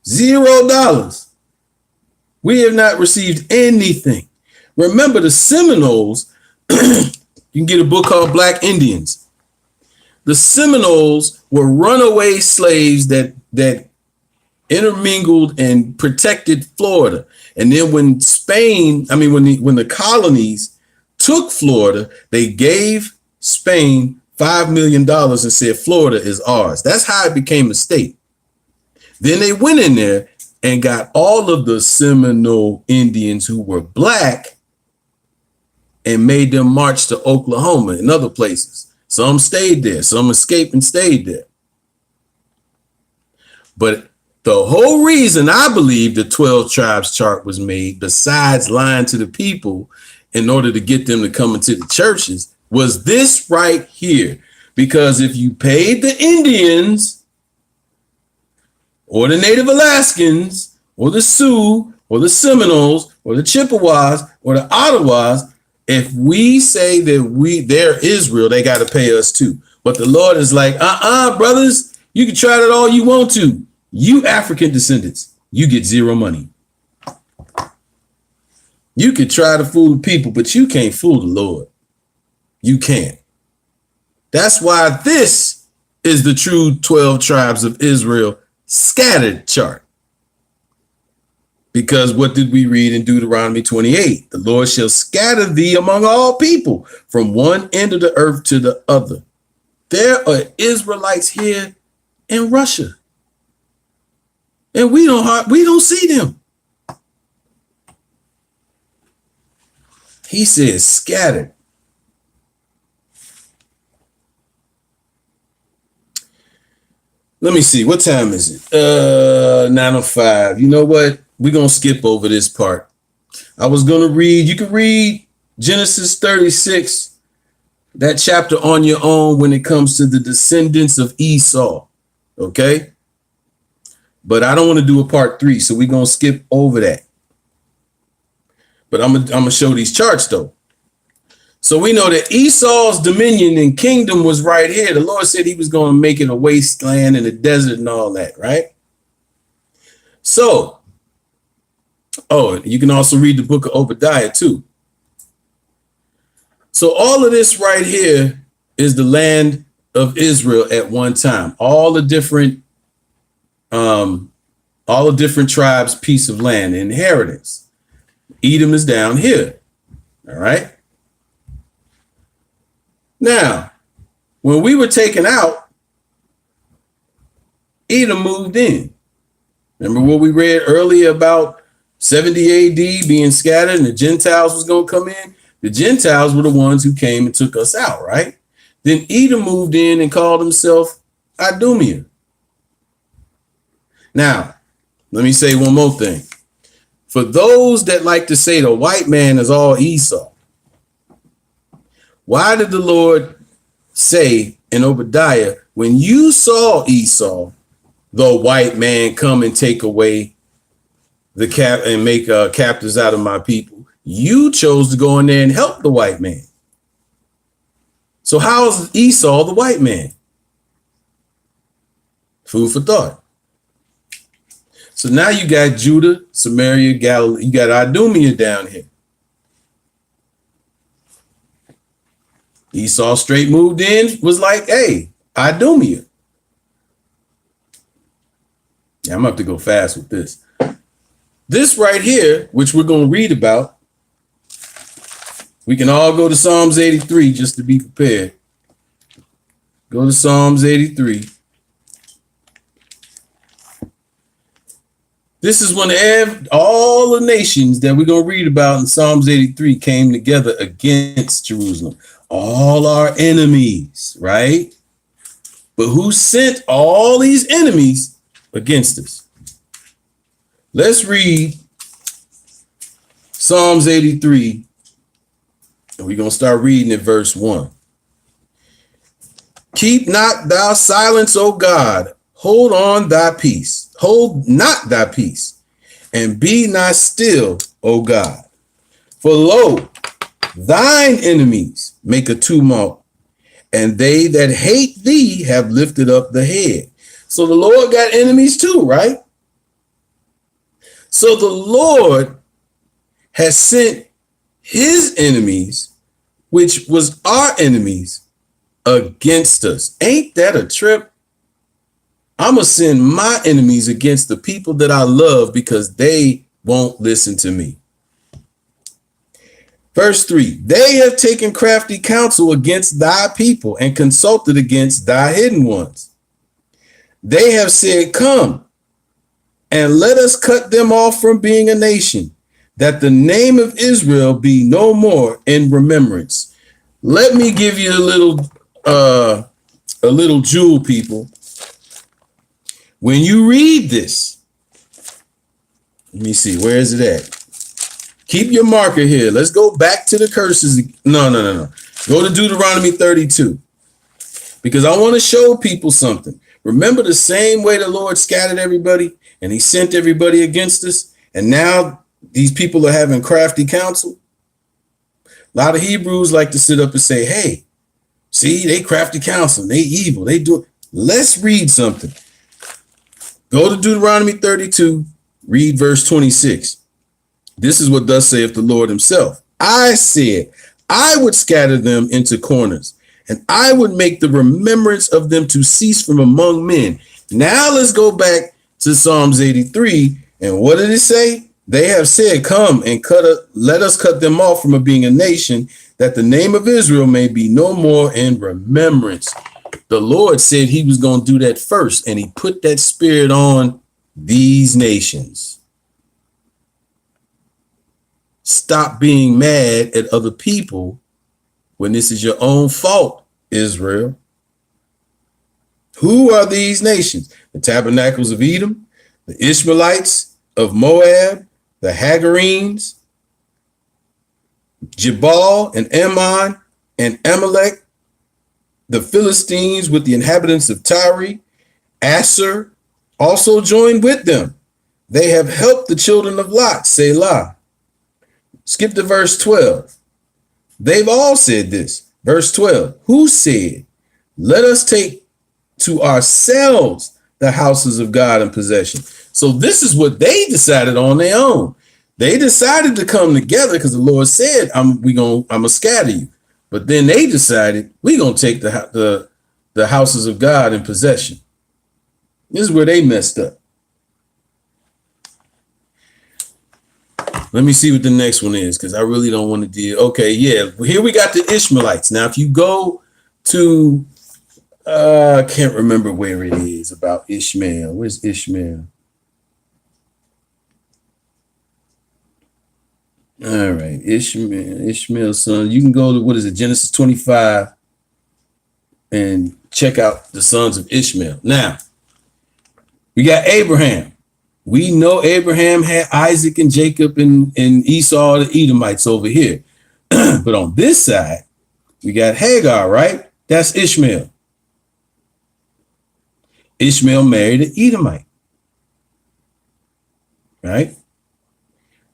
$0. We have not received anything. Remember the Seminoles, you can get a book called Black Indians. The Seminoles were runaway slaves that intermingled and protected Florida. And then when when the colonies took Florida, they gave Spain $5 million and said, Florida is ours. That's how it became a state. Then they went in there and got all of the Seminole Indians who were black and made them march to Oklahoma and other places. Some stayed there, some escaped and stayed there. But the whole reason I believe the 12 tribes chart was made, besides lying to the people in order to get them to come into the churches, was this right here. Because if you paid the Indians or the Native Alaskans or the Sioux or the Seminoles or the Chippewas or the Ottawas, if we say that they're Israel, they got to pay us too. But the Lord is like, brothers, you can try that all you want to. You African descendants, you get zero money. You could try to fool the people, but you can't fool the Lord. You can't. That's why this is the true 12 tribes of Israel scattered chart. Because what did we read in Deuteronomy 28? The Lord shall scatter thee among all people from one end of the earth to the other. There are Israelites here in Russia. And we don't see them. He says scattered. Let me see. What time is it? 9:05. You know what? We're going to skip over this part. I was going to read. You can read Genesis 36, that chapter on your own when it comes to the descendants of Esau. Okay? But I don't want to do a part 3, so we're going to skip over that. But I'm going to show these charts, though. So we know that Esau's dominion and kingdom was right here. The Lord said he was going to make it a wasteland and a desert and all that, right? So, you can also read the book of Obadiah, too. So all of this right here is the land of Israel at one time. All the different tribes, piece of land, inheritance. Edom is down here. All right. Now, when we were taken out, Edom moved in. Remember what we read earlier about 70 AD being scattered and the Gentiles was going to come in? The Gentiles were the ones who came and took us out, right? Then Edom moved in and called himself Idumea. Now, let me say one more thing. For those that like to say the white man is all Esau, why did the Lord say in Obadiah, when you saw Esau, the white man, come and take away the and make captives out of my people, you chose to go in there and help the white man? So how is Esau the white man? Food for thought. So now you got Judah, Samaria, Galilee. You got Idumea down here. Esau straight moved in, was like, hey, Idumea. Yeah, I'm going to have to go fast with this. This right here, which we're going to read about, we can all go to Psalms 83 just to be prepared. Go to Psalms 83. This is when all the nations that we're going to read about in Psalms 83 came together against Jerusalem. All our enemies, right? But who sent all these enemies against us? Let's read Psalms 83. And we're going to start reading at verse 1. Keep not thou silence, O God. Hold on thy peace. Hold not thy peace, and be not still, O God. For lo, thine enemies make a tumult, and they that hate thee have lifted up the head. So the Lord got enemies too, right? So the Lord has sent his enemies, which was our enemies, against us. Ain't that a trip? I'm going to send my enemies against the people that I love because they won't listen to me. Verse 3, they have taken crafty counsel against thy people and consulted against thy hidden ones. They have said, come and let us cut them off from being a nation, that the name of Israel be no more in remembrance. Let me give you a little jewel, people. When you read this, let me see, where is it at? Keep your marker here. Let's go back to the curses. No. Go to Deuteronomy 32, because I want to show people something. Remember the same way the Lord scattered everybody and he sent everybody against us, and now these people are having crafty counsel? A lot of Hebrews like to sit up and say, hey, see, they crafty counsel, they evil, they do it. Let's read something. Go to Deuteronomy 32, read verse 26. This is what thus saith the Lord himself. I said, I would scatter them into corners, and I would make the remembrance of them to cease from among men. Now let's go back to Psalms 83. And what did it say? They have said, come and let us cut them off from being a nation, that the name of Israel may be no more in remembrance. The Lord said he was going to do that first, and he put that spirit on these nations. Stop being mad at other people when this is your own fault, Israel. Who are these nations? The tabernacles of Edom, the Ishmaelites of Moab, the Hagarenes, Jebal and Ammon and Amalek, the Philistines with the inhabitants of Tyre, Asser also joined with them. They have helped the children of Lot, Selah. Skip to verse 12. They've all said this. Verse 12, who said, let us take to ourselves the houses of God in possession. So this is what they decided on their own. They decided to come together because the Lord said, I'm gonna scatter you. But then they decided we're gonna take the houses of God in possession. This is where they messed up. Let me see what the next one is, because I really don't want to deal. Okay, yeah, here we got the Ishmaelites. Now, if you go to, I can't remember where it is about Ishmael. Where's Ishmael? All right, Ishmael's son. You can go to, what is it, Genesis 25, and check out the sons of Ishmael. Now, we got Abraham. We know Abraham had Isaac and Jacob and Esau, the Edomites over here. But on this side, we got Hagar, right? That's Ishmael. Ishmael married an Edomite, right?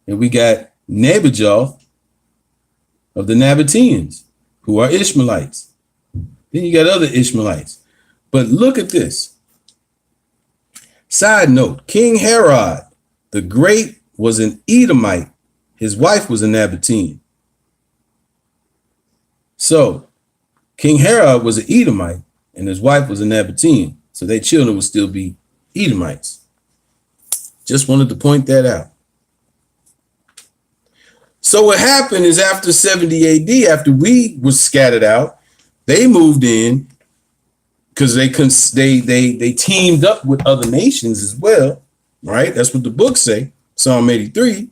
And we got Nebajoth of the Nabateans, who are Ishmaelites. Then you got other Ishmaelites. But look at this. Side note, King Herod the Great was an Edomite. His wife was a Nabatean. So King Herod was an Edomite and his wife was a Nabatean. So their children would still be Edomites. Just wanted to point that out. So what happened is after 70 AD, after we was scattered out, they moved in because they teamed up with other nations as well, right? That's what the books say, Psalm 83.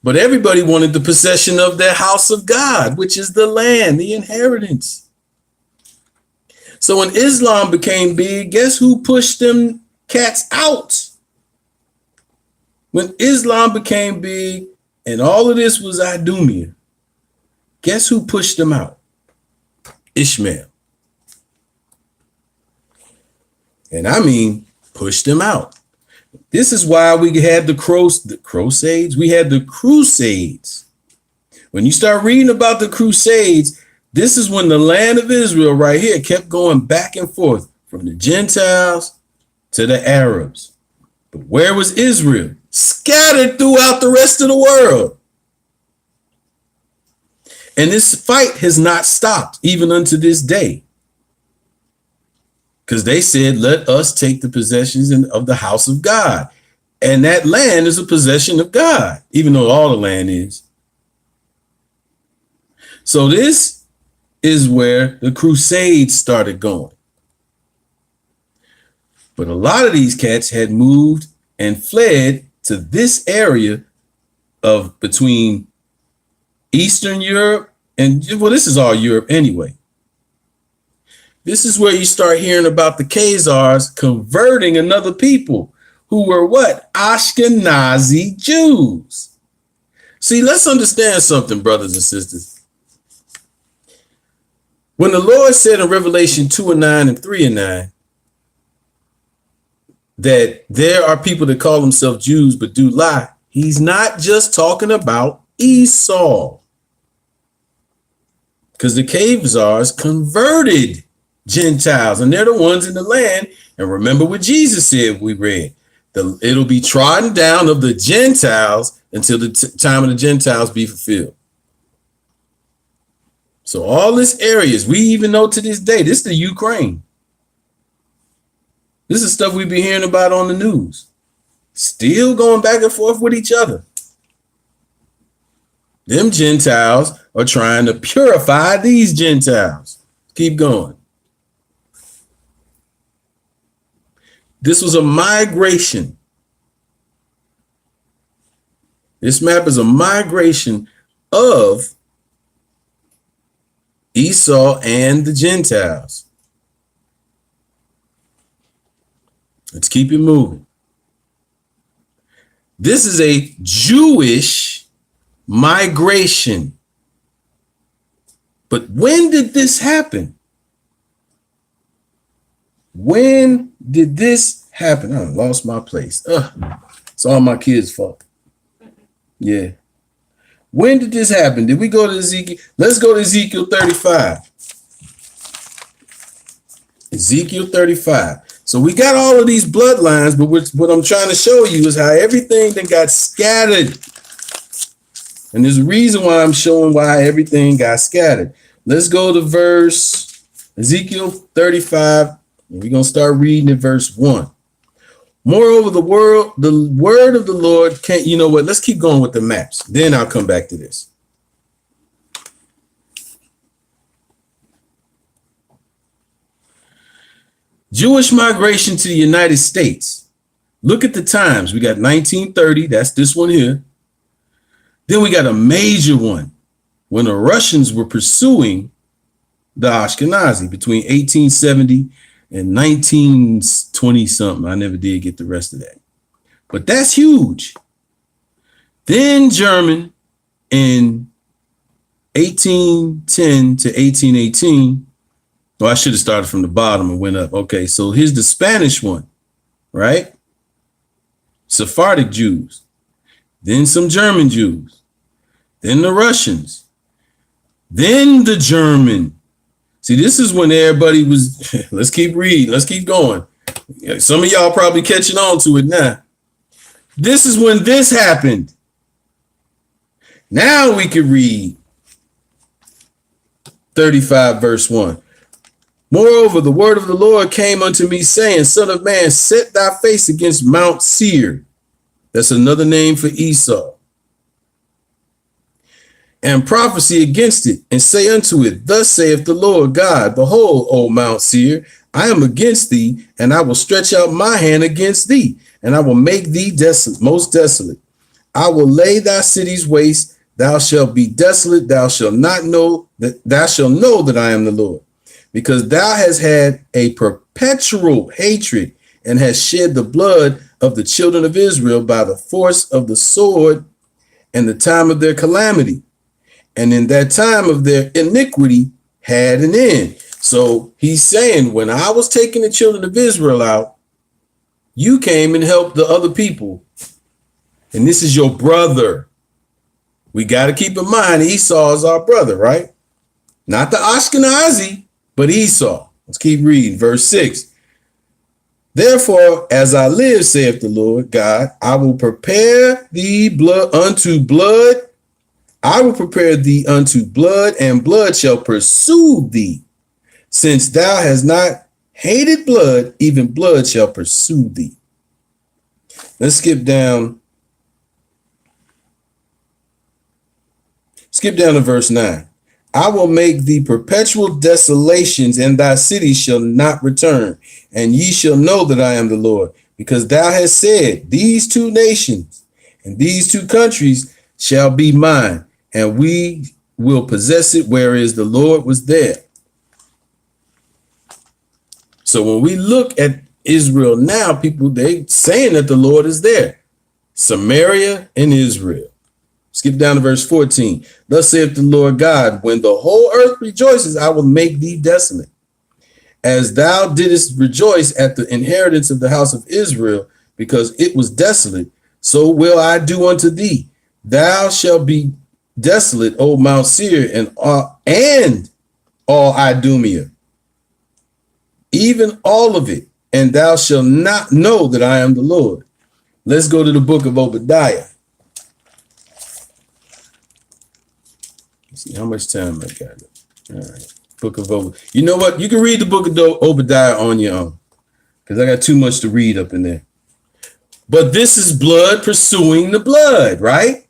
But everybody wanted the possession of their house of God, which is the land, the inheritance. So when Islam became big, guess who pushed them cats out? When Islam became big and all of this was Idumea, guess who pushed them out? Ishmael. And I mean, pushed them out. This is why we had the Crusades. We had the Crusades. When you start reading about the Crusades, this is when the land of Israel right here kept going back and forth from the Gentiles to the Arabs. But where was Israel? Scattered throughout the rest of the world. And this fight has not stopped even unto this day. Because they said, let us take the possessions of the house of God. And that land is a possession of God, even though all the land is. So this is where the Crusades started going. But a lot of these cats had moved and fled to this area of between Eastern Europe and, well, this is all Europe anyway. This is where you start hearing about the Khazars converting another people who were what? Ashkenazi Jews. See, let's understand something, brothers and sisters. When the Lord said in Revelation 2:9 and 3:9 that there are people that call themselves Jews but do lie, he's not just talking about Esau. Because the Khazars converted Gentiles, and they're the ones in the land. And remember what Jesus said, we read, it'll be trodden down of the Gentiles until the time of the Gentiles be fulfilled. So all this areas, we even know to this day, this is the Ukraine. This is stuff we've been hearing about on the news. Still going back and forth with each other. Them Gentiles are trying to purify these Gentiles. Keep going. This was a migration. This map is a migration of Esau and the Gentiles. Let's keep it moving. This is a Jewish migration. But when did this happen? When did this happen? I lost my place. It's all my kids' fault. Yeah. When did this happen? Did we go to Ezekiel? Let's go to Ezekiel 35. Ezekiel 35. So we got all of these bloodlines, but what I'm trying to show you is how everything that got scattered. And there's a reason why I'm showing why everything got scattered. Let's go to verse Ezekiel 35. And we're going to start reading at verse 1. Moreover, the word of the Lord can't, you know what? Let's keep going with the maps. Then I'll come back to this. Jewish migration to the United States. Look at the times. We got 1930. That's this one here. Then we got a major one when the Russians were pursuing the Ashkenazi between 1870 and 1920 something. I never did get the rest of that, but that's huge. Then German in 1810 to 1818. Oh, I should have started from the bottom and went up. Okay, so here's the Spanish one, right? Sephardic Jews, then some German Jews, then the Russians, then the German. See, this is when everybody was, let's keep reading, let's keep going. Some of y'all probably catching on to it now. This is when this happened. Now we can read 35 verse 1. Moreover, the word of the Lord came unto me, saying, Son of man, set thy face against Mount Seir. That's another name for Esau. And prophecy against it, and say unto it, Thus saith the Lord God, Behold, O Mount Seir, I am against thee, and I will stretch out my hand against thee, and I will make thee desolate, most desolate. I will lay thy cities waste. Thou shalt be desolate. Thou shalt not know that thou shalt know that I am the Lord, because thou hast had a perpetual hatred and hast shed the blood of the children of Israel by the force of the sword and the time of their calamity. And in that time of their iniquity had an end. So he's saying, when I was taking the children of Israel out, You came and helped the other people. And this is your brother. We got to keep in mind Esau is our brother, right? Not the Ashkenazi, but Esau. Let's keep reading. Verse 6. Therefore, as I live, saith the Lord God, I will prepare thee unto blood. I will prepare thee unto blood, and blood shall pursue thee. Since thou hast not hated blood, even blood shall pursue thee. Let's skip down. Skip down to verse 9. I will make thee perpetual desolations, and thy cities shall not return. And ye shall know that I am the Lord, because thou hast said, these two nations and these two countries shall be mine, and we will possess it, whereas the Lord was there. So when we look at Israel now, people, they saying that the Lord is there. Samaria and Israel. Skip down to verse 14. Thus saith the Lord God, when the whole earth rejoices, I will make thee desolate. As thou didst rejoice at the inheritance of the house of Israel, because it was desolate, so will I do unto thee. Thou shalt be desolate, O Mount Seir, and all Idumea, even all of it, and thou shalt not know that I am the Lord. Let's go to the book of Obadiah. Let's see how much time I got. All right. Book of Obadiah. You know what? You can read the book of Obadiah on your own, because I got too much to read up in there. But this is blood pursuing the blood, right?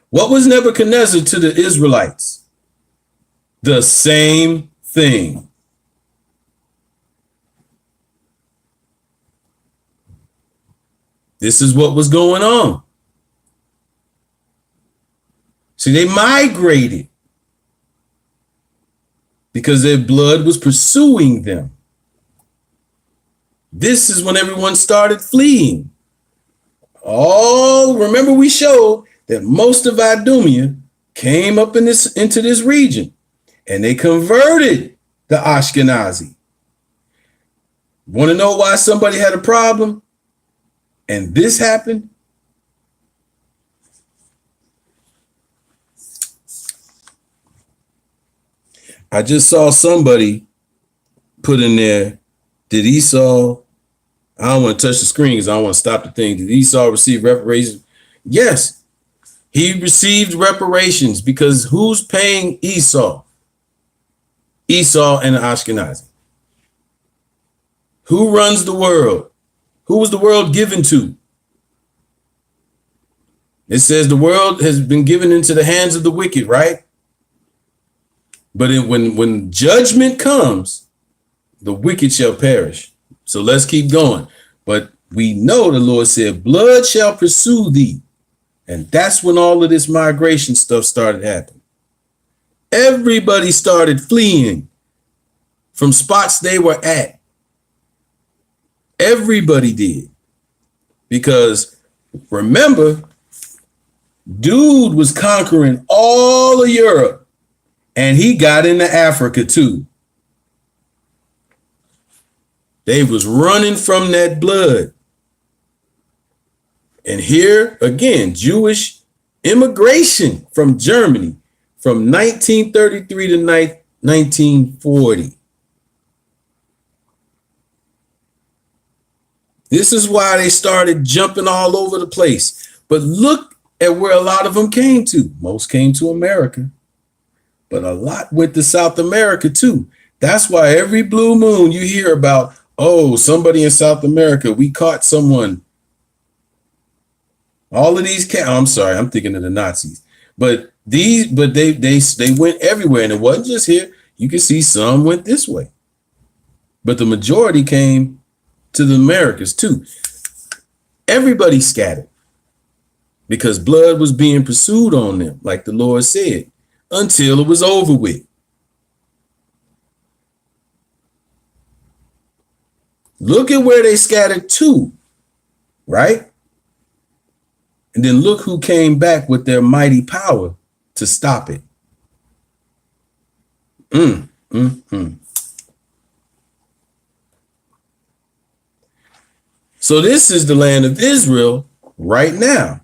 What was Nebuchadnezzar to the Israelites? The same thing. This is what was going on. See, they migrated because their blood was pursuing them. This is when everyone started fleeing. Remember we showed that most of Idumea came up into this region, and they converted the Ashkenazi. Want to know why somebody had a problem and this happened? I just saw somebody put in there, did Esau, I don't want to touch the screen because I don't want to stop the thing. Did Esau receive reparations? Yes, he received reparations, because who's paying Esau? Esau and the Ashkenazi. Who runs the world? Who was the world given to? It says the world has been given into the hands of the wicked, right? But when judgment comes, the wicked shall perish. So let's keep going. But we know the Lord said, blood shall pursue thee. And that's when all of this migration stuff started happening. Everybody started fleeing from spots they were at. Everybody did. Because remember, dude was conquering all of Europe, and he got into Africa too. They was running from that blood. And here again, Jewish immigration from Germany from 1933 to 1940. This is why they started jumping all over the place. But look at where a lot of them came to. Most came to America, but a lot went to South America too. That's why every blue moon you hear about, oh, somebody in South America, we caught someone. All of these I'm sorry, I'm thinking of the Nazis. But they went everywhere, and it wasn't just here. You can see some went this way. But the majority came to the Americas too. Everybody scattered because blood was being pursued on them, like the Lord said, until it was over with. Look at where they scattered to, right? And then look who came back with their mighty power to stop it. So this is the land of Israel right now.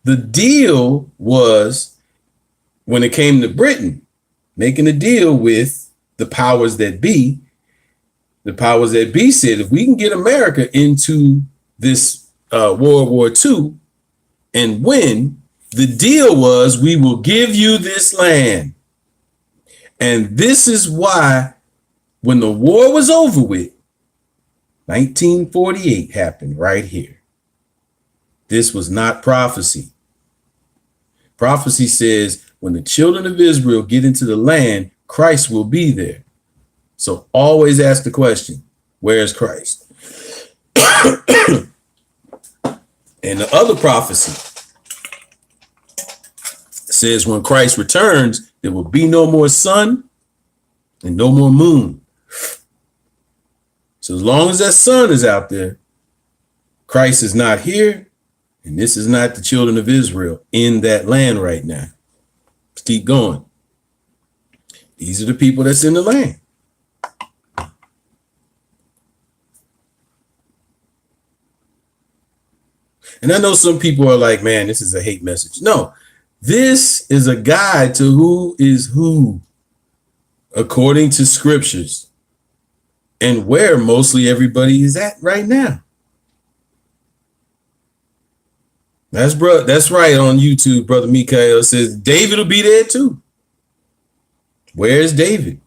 The deal was, when it came to Britain, making a deal with the powers that be, the powers that be said, if we can get America into this World War II and win, the deal was we will give you this land. And this is why when the war was over with, 1948 happened right here. This was not prophecy. Prophecy says when the children of Israel get into the land, Christ will be there. So always ask the question, where's Christ? And the other prophecy says when Christ returns, there will be no more sun and no more moon. So as long as that sun is out there, Christ is not here, and this is not the children of Israel in that land right now. Let's keep going. These are the people that's in the land. And I know some people are like, man, this is a hate message. No, this is a guide to who is who, according to scriptures, and where mostly everybody is at right now. That's right on YouTube, Brother Mikael says David will be there too. Where's David?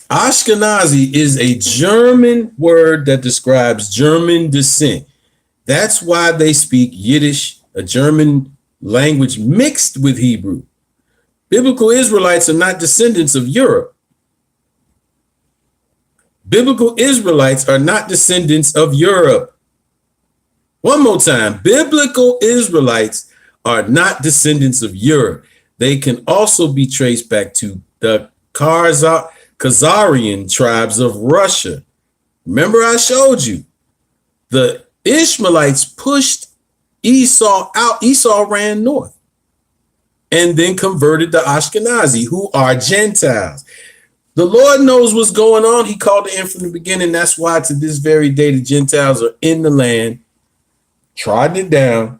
Ashkenazi is a German word that describes German descent. That's why they speak Yiddish, a German language mixed with Hebrew. Biblical Israelites are not descendants of Europe. Biblical Israelites are not descendants of Europe. One more time. Biblical Israelites are not descendants of Europe. They can also be traced back to the Khazarian tribes of Russia. Remember, I showed you the Ishmaelites pushed Esau out. Esau ran north and then converted the Ashkenazi, who are Gentiles. The Lord knows what's going on. He called it in from the beginning. That's why to this very day, the Gentiles are in the land, trodden it down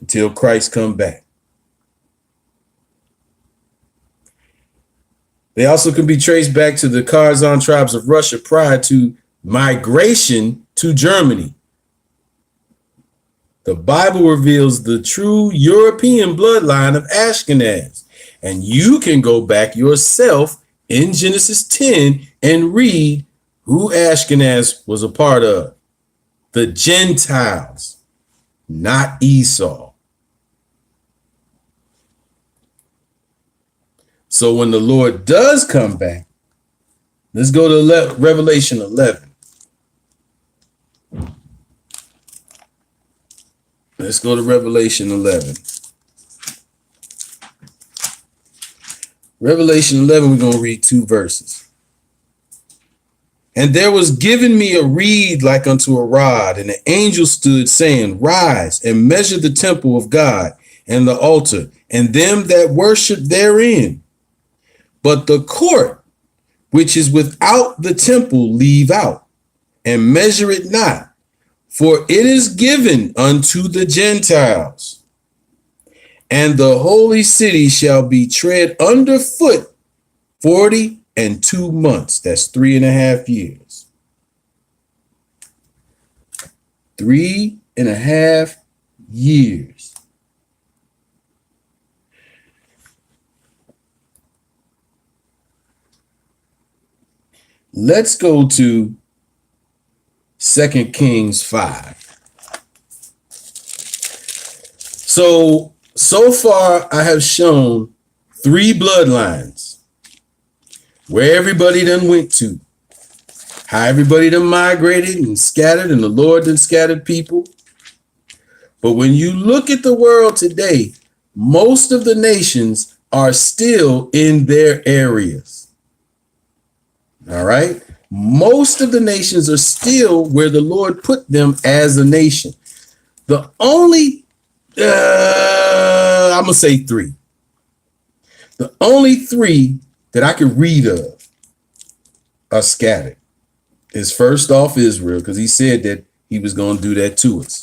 until Christ come back. They also can be traced back to the Kharzan tribes of Russia prior to migration to Germany. The Bible reveals the true European bloodline of Ashkenaz, and you can go back yourself in Genesis 10 and read who Ashkenaz was a part of. The Gentiles, not Esau. So when the Lord does come back, let's go to Revelation 11. Let's go to Revelation 11. Revelation 11, we're going to read 2 verses. And there was given me a reed like unto a rod, and the angel stood, saying, Rise and measure the temple of God and the altar, and them that worship therein. But the court which is without the temple leave out, and measure it not, for it is given unto the Gentiles. And the holy city shall be tread underfoot 42 months. That's 3.5 years. 3.5 years. Let's go to 2 Kings 5. So far, I have shown 3 bloodlines where everybody done went to, how everybody done migrated and scattered, and the Lord done scattered people. But when you look at the world today, most of the nations are still in their areas. All right. Most of the nations are still where the Lord put them as a nation. The only, I'm going to say 3. The only 3 that I can read of are scattered. It's first off Israel, because he said that he was going to do that to us.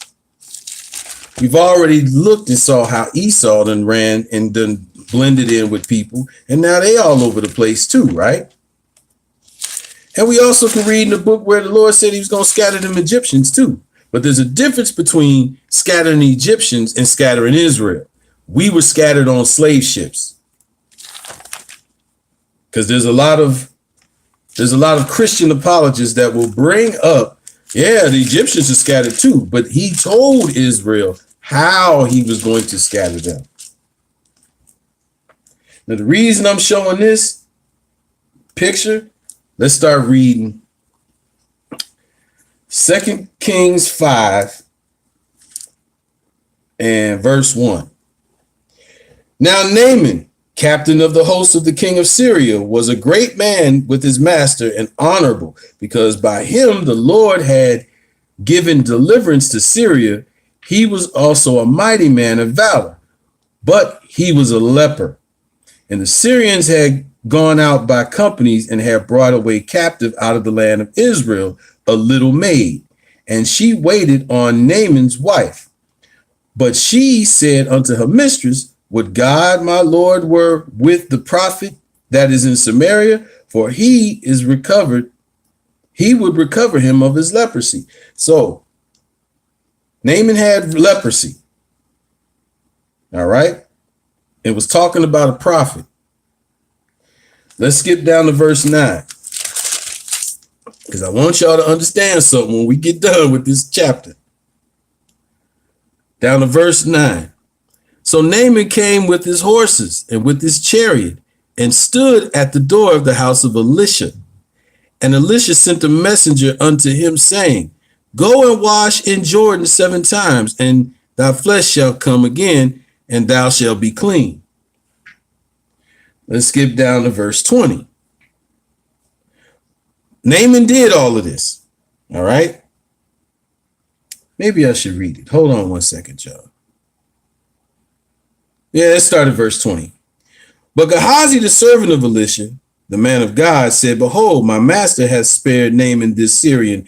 We've already looked and saw how Esau done ran and done blended in with people, and now they all over the place too, right? And we also can read in the book where the Lord said he was going to scatter them Egyptians too. But there's a difference between scattering the Egyptians and scattering Israel. We were scattered on slave ships. Because there's a lot of Christian apologists that will bring up, yeah, the Egyptians are scattered too, but he told Israel how he was going to scatter them. Now, the reason I'm showing this picture, let's start reading 2 Kings 5 and verse 1. Now Naaman, captain of the host of the king of Syria, was a great man with his master and honorable, because by him the Lord had given deliverance to Syria. He was also a mighty man of valor, but he was a leper. And the Syrians had gone out by companies and had brought away captive out of the land of Israel a little maid, and she waited on Naaman's wife. But she said unto her mistress, would God my Lord were with the prophet that is in Samaria, for he is recovered. He would recover him of his leprosy. So Naaman had leprosy. All right. It was talking about a prophet. Let's skip down to verse 9. Because I want y'all to understand something when we get done with this chapter. Down to verse 9. So Naaman came with his horses and with his chariot and stood at the door of the house of Elisha. And Elisha sent a messenger unto him, saying, go and wash in Jordan 7 times, and thy flesh shall come again, and thou shalt be clean. Let's skip down to verse 20. Naaman did all of this. All right. Maybe I should read it. Hold on one second, y'all. Yeah, let's start at verse 20. But Gehazi, the servant of Elisha, the man of God, said, behold, my master has spared Naaman this Syrian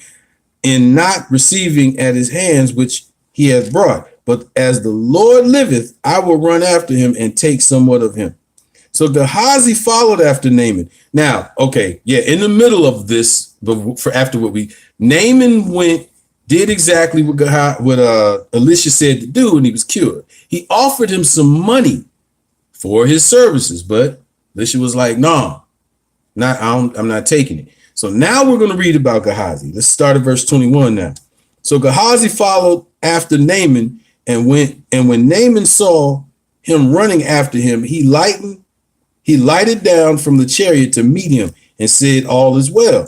in not receiving at his hands which he hath brought. But as the Lord liveth, I will run after him and take somewhat of him. So Gehazi followed after Naaman. Now, okay, yeah, in the middle of this, after what Naaman went, did exactly what Elisha said to do, and he was cured. He offered him some money for his services, but Elisha was like, no, I'm not taking it. So now we're going to read about Gehazi. Let's start at verse 21 now. So Gehazi followed after Naaman and went, and when Naaman saw him running after him, he lighted down from the chariot to meet him and said, all is well.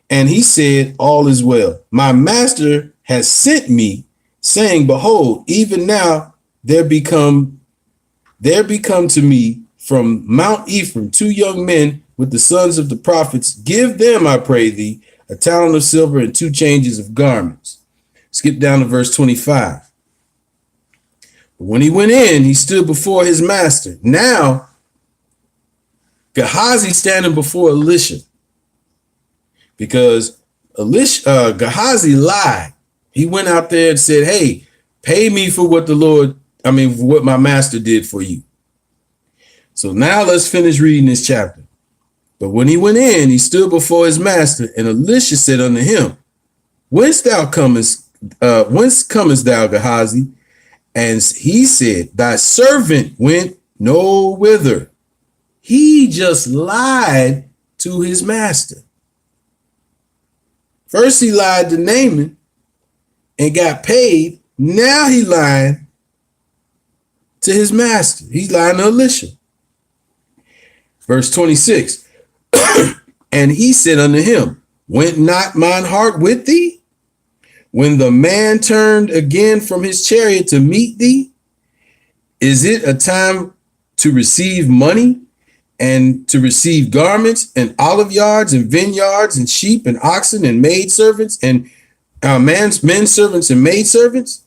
And he said, all is well. My master has sent me, saying, behold, even now there become to me from Mount Ephraim 2 young men with the sons of the prophets. Give them, I pray thee, a talent of silver and 2 changes of garments. Skip down to verse 25. But when he went in, he stood before his master. Now Gehazi standing before Elisha, because Gehazi lied. He went out there and said, hey, pay me for what what my master did for you. So now let's finish reading this chapter. But when he went in, he stood before his master, and Elisha said unto him, whence comest thou, Gehazi? And he said, thy servant went no whither. He just lied to his master. First he lied to Naaman and got paid. Now he lied to his master. He's lying to Elisha. Verse 26. And he said unto him, went not mine heart with thee when the man turned again from his chariot to meet thee? Is it a time to receive money and to receive garments and olive yards and vineyards and sheep and oxen and maidservants and men servants and maidservants?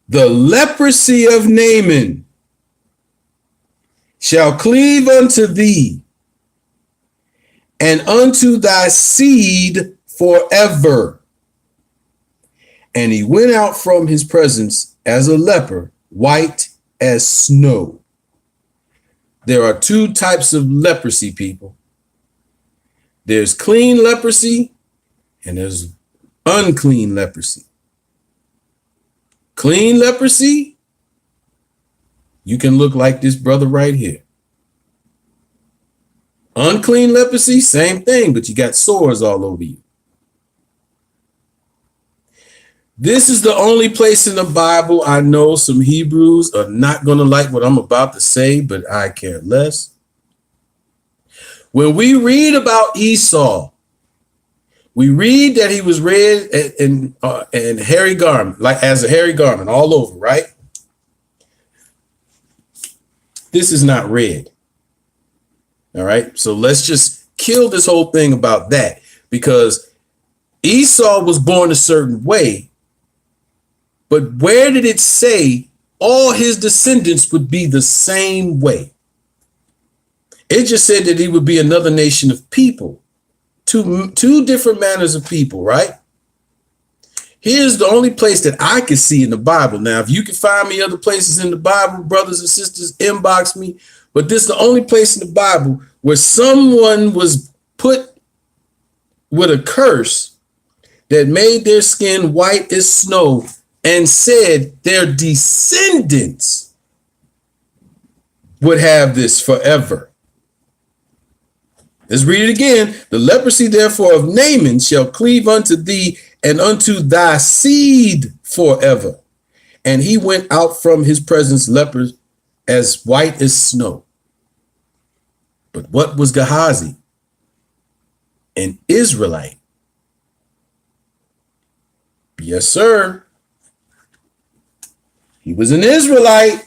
The leprosy of Naaman shall cleave unto thee, and unto thy seed forever. And he went out from his presence as a leper, white as snow. There are two types of leprosy, people. There's clean leprosy and there's unclean leprosy. Clean leprosy, you can look like this brother right here. Unclean leprosy, same thing, but you got sores all over you. This is the only place in the Bible I know some Hebrews are not going to like what I'm about to say, but I care less. When we read about Esau, we read that he was red and hairy garment, like as a hairy garment all over, right? This is not red. All right. So let's just kill this whole thing about that, because Esau was born a certain way. But where did it say all his descendants would be the same way? It just said that he would be another nation of people, two different manners of people, right? Here's the only place that I can see in the Bible. Now, if you can find me other places in the Bible, brothers and sisters, inbox me. But this is the only place in the Bible where someone was put with a curse that made their skin white as snow and said their descendants would have this forever. Let's read it again. The leprosy, therefore, of Naaman shall cleave unto thee and unto thy seed forever. And he went out from his presence lepers as white as snow. But what was Gehazi? An Israelite. Yes, sir. He was an Israelite.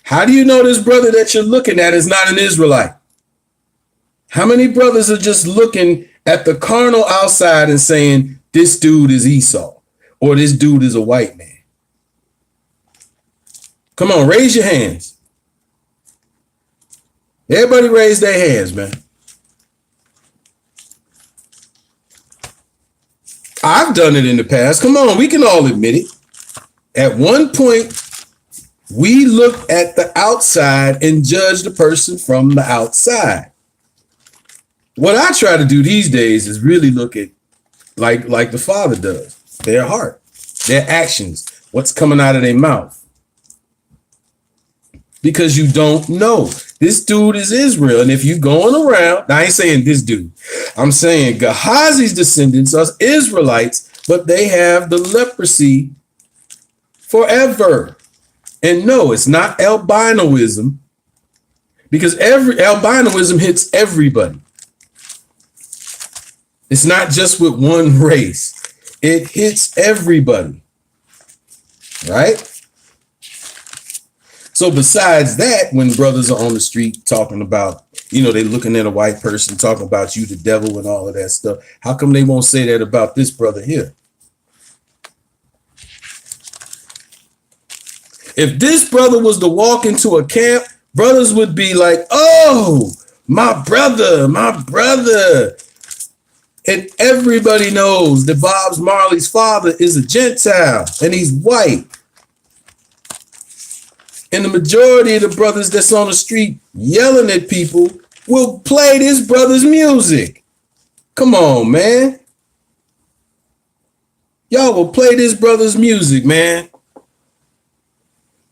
How do you know this brother that you're looking at is not an Israelite? How many brothers are just looking at the carnal outside and saying, this dude is Esau, or this dude is a white man? Come on, raise your hands. Everybody raise their hands, man. I've done it in the past. Come on, we can all admit it. At one point, we look at the outside and judge the person from the outside. What I try to do these days is really look at like the Father does, their heart, their actions, what's coming out of their mouth. Because you don't know. This dude is Israel. And if you're going around, I ain't saying this dude, I'm saying Gehazi's descendants are Israelites, but they have the leprosy forever. And no, it's not albinoism, because albinoism hits everybody. It's not just with one race. It hits everybody. Right? So besides that, when brothers are on the street talking about, they looking at a white person talking about you, the devil, and all of that stuff, how come they won't say that about this brother here? If this brother was to walk into a camp, brothers would be like, oh, my brother, my brother. And everybody knows that Bob Marley's father is a Gentile and he's white. And the majority of the brothers that's on the street yelling at people will play this brother's music. Come on, man. Y'all will play this brother's music, man.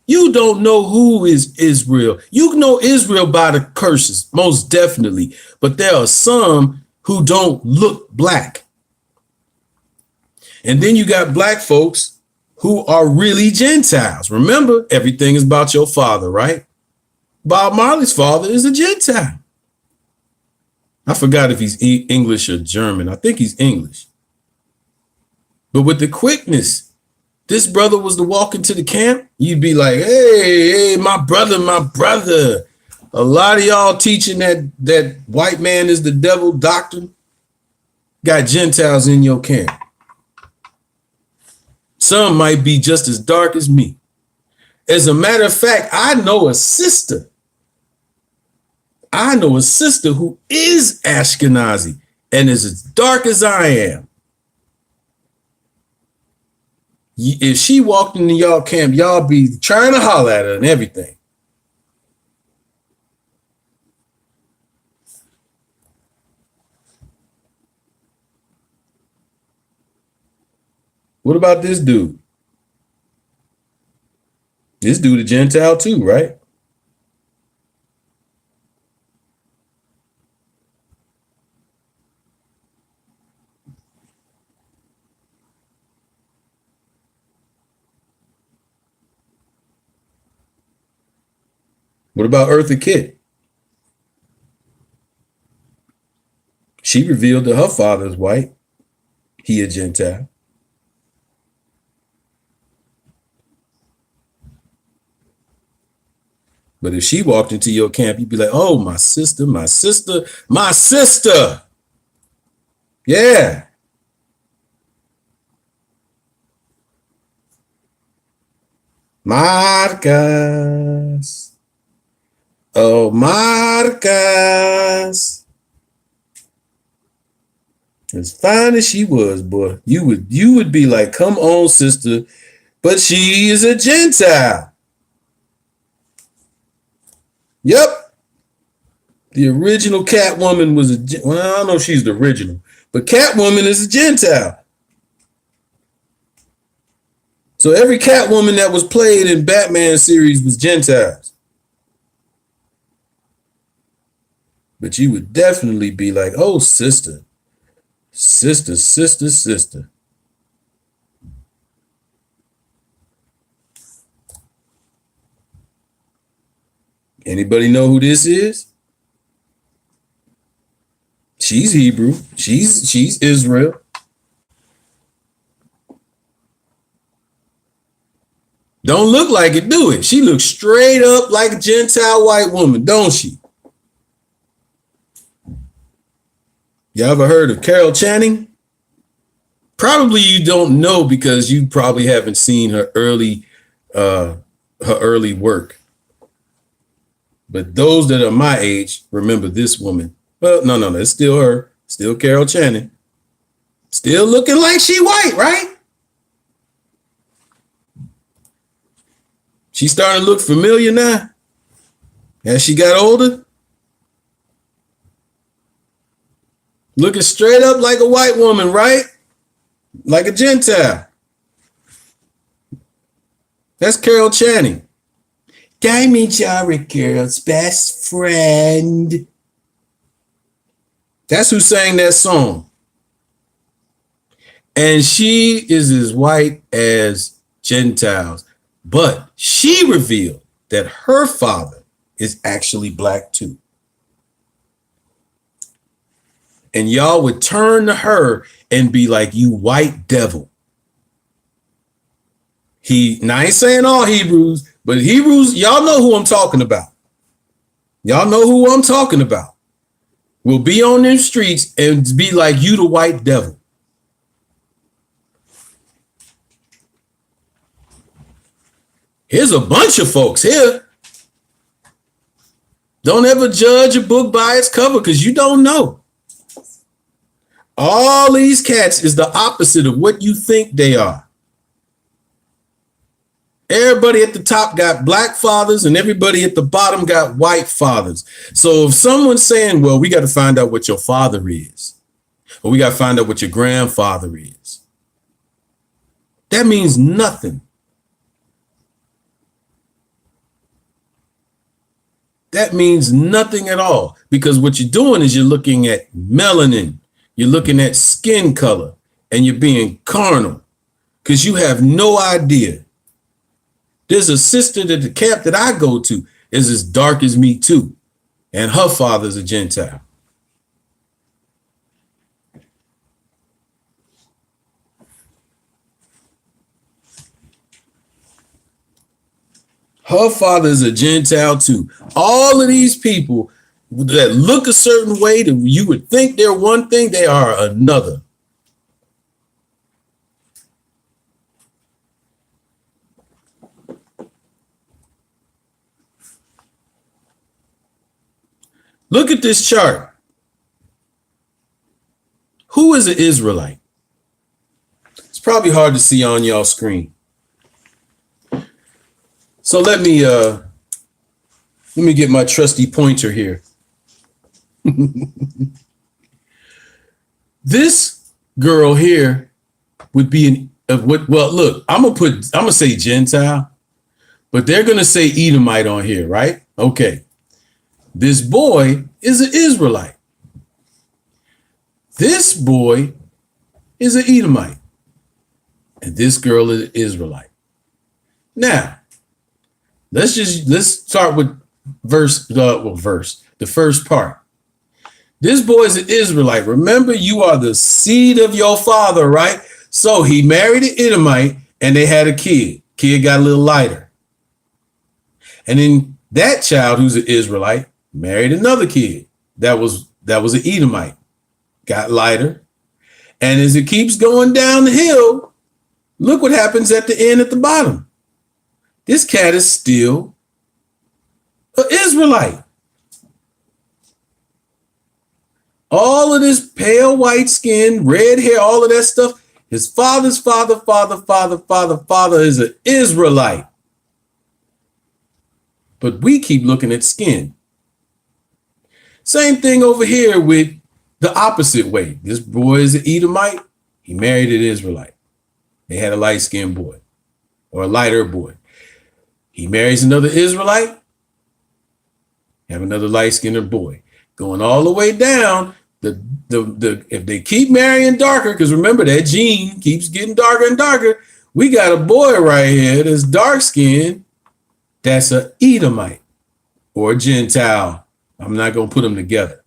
You don't know who is Israel. You know Israel by the curses, most definitely. But there are some who don't look black. And then you got black folks who are really Gentiles. Remember, everything is about your father, right? Bob Marley's father is a Gentile. I forgot if he's English or German. I think he's English. But with the quickness, this brother was to walk into the camp, you'd be like, hey, my brother, my brother. A lot of y'all teaching that white man is the devil doctrine got Gentiles in your camp. Some might be just as dark as me. As a matter of fact, I know a sister I know a sister who is Ashkenazi and is as dark as I am. If she walked into y'all camp, y'all be trying to holler at her and everything. What about this dude? This dude a Gentile too, right? What about Eartha Kitt? She revealed that her father's white. He a Gentile. But if she walked into your camp, you'd be like, oh, my sister, my sister, my sister. Yeah. Marcas. Oh, Marcas. As fine as she was, boy, you would be like, come on, sister, but she is a Gentile. Yep. The original Catwoman was well, I don't know if she's the original, but Catwoman is a Gentile. So every Catwoman that was played in Batman series was Gentiles. But you would definitely be like, oh, sister, sister, sister, sister. Anybody know who this is? She's Hebrew. She's Israel. Don't look like it, do it? She looks straight up like a Gentile white woman, don't she? You ever heard of Carol Channing? Probably you don't know because you probably haven't seen her early work. But those that are my age remember this woman. Well, no, it's still her, still Carol Channing, still looking like she white, right? She starting to look familiar now as she got older. Looking straight up like a white woman, right? Like a Gentile. That's Carol Channing. Diamond Jara Girl's best friend. That's who sang that song. And she is as white as Gentiles. But she revealed that her father is actually black too. And y'all would turn to her and be like, you white devil. Now I ain't saying all Hebrews, but Hebrews, y'all know who I'm talking about. Y'all know who I'm talking about. Will be on them streets and be like, you the white devil. Here's a bunch of folks here. Don't ever judge a book by its cover because you don't know. All these cats is the opposite of what you think they are. Everybody at the top got black fathers and everybody at the bottom got white fathers. So if someone's saying, well, we got to find out what your father is, or we got to find out what your grandfather is, that means nothing. That means nothing at all, because what you're doing is you're looking at melanin, you're looking at skin color, and you're being carnal because you have no idea. There's a sister at the camp that I go to is as dark as me too, and her father's a Gentile. Her father is a Gentile too. All of these people that look a certain way that you would think they're one thing, they are another. Look at this chart. Who is an Israelite? It's probably hard to see on y'all screen. So let me get my trusty pointer here. This girl here would be well, look, I'm gonna say Gentile, but they're gonna say Edomite on here, right? Okay. This boy is an Israelite. This boy is an Edomite. And this girl is an Israelite. Now, let's start with the first part. This boy is an Israelite. Remember, you are the seed of your father, right? So he married an Edomite and they had a kid. Kid got a little lighter. And then that child, who's an Israelite, married another kid that was an Edomite, got lighter. And as it keeps going down the hill, look what happens at the end at the bottom. This cat is still an Israelite. All of this pale white skin, red hair, all of that stuff. His father's father is an Israelite. But we keep looking at skin. Same thing over here with the opposite way. This boy is an Edomite. He married an Israelite. They had a light-skinned boy or a lighter boy. He marries another Israelite. Have another light-skinned boy. Going all the way down, if they keep marrying darker, because remember that gene keeps getting darker and darker, we got a boy right here that's dark-skinned. That's an Edomite or a Gentile. I'm not going to put them together.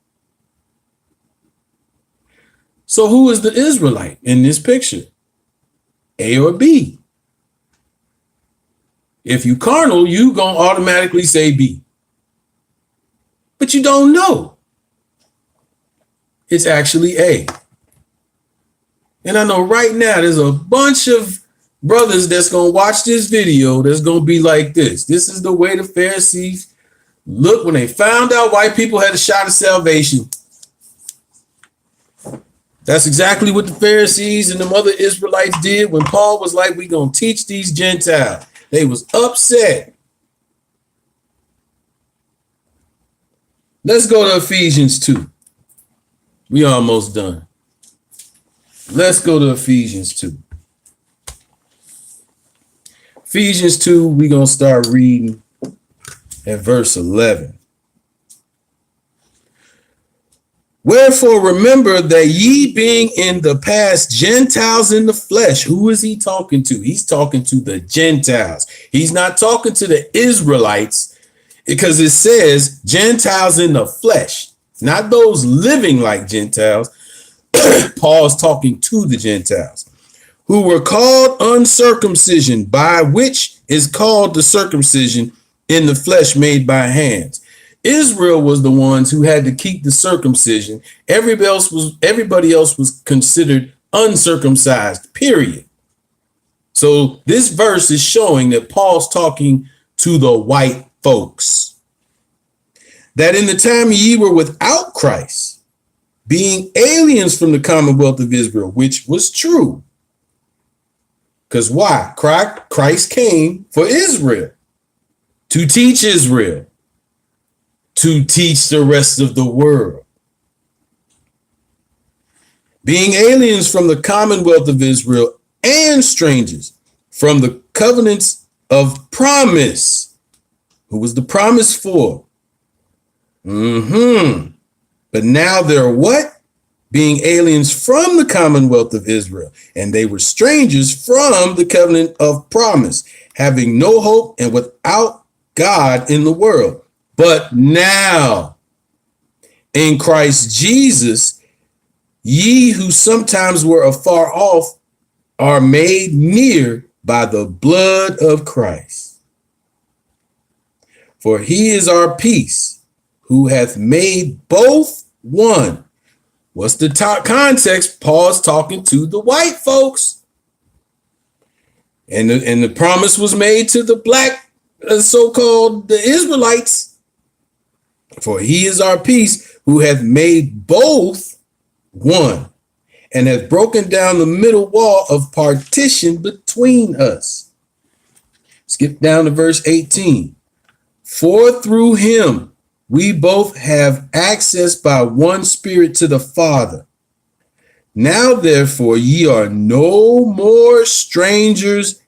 So who is the Israelite in this picture? A or B? If you carnal, you going to automatically say B. But you don't know. It's actually A. And I know right now there's a bunch of brothers that's going to watch this video that's going to be like this. This is the way the Pharisees look when they found out white people had a shot of salvation. That's exactly what the Pharisees and them other Israelites did when Paul was like, we're going to teach these Gentiles. They was upset. Let's go to Ephesians 2. We almost done. Let's go to Ephesians 2. Ephesians 2, we're going to start reading at verse 11. Wherefore remember that ye being in the past Gentiles in the flesh. Who is he talking to? He's talking to the Gentiles. He's not talking to the Israelites, because it says Gentiles in the flesh, not those living like Gentiles. Paul's talking to the Gentiles who were called uncircumcision, by which is called the circumcision in the flesh made by hands. Israel was the ones who had to keep the circumcision. Everybody else was considered uncircumcised, period. So this verse is showing that Paul's talking to the white folks. That in the time ye were without Christ, being aliens from the commonwealth of Israel, which was true. Because why? Christ came for Israel, to teach Israel, to teach the rest of the world. Being aliens from the commonwealth of Israel and strangers from the covenants of promise. Who was the promise for? But now they're what? Being aliens from the commonwealth of Israel, and they were strangers from the covenant of promise, having no hope and without God in the world. But now, in Christ Jesus, ye who sometimes were afar off are made near by the blood of Christ. For he is our peace, who hath made both one. What's the top context? Paul's talking to the white folks. And the promise was made to the black, so-called the Israelites. For he is our peace, who hath made both one, and hath broken down the middle wall of partition between us. Skip down to verse 18. For through him we both have access by one Spirit to the Father. Now therefore ye are no more strangers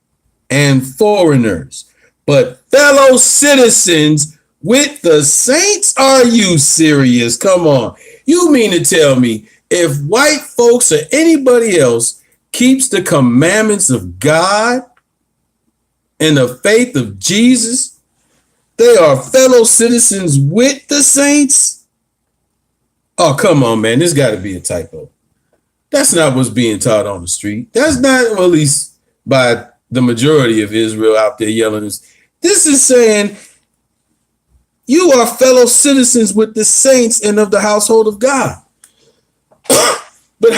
and foreigners, but fellow citizens with the saints. Are you serious? Come on. You mean to tell me if white folks or anybody else keeps the commandments of God and the faith of Jesus, they are fellow citizens with the saints? Oh, come on, man. This got to be a typo. That's not what's being taught on the street. That's not, well, at least by the majority of Israel out there yelling this. This is saying you are fellow citizens with the saints and of the household of God. But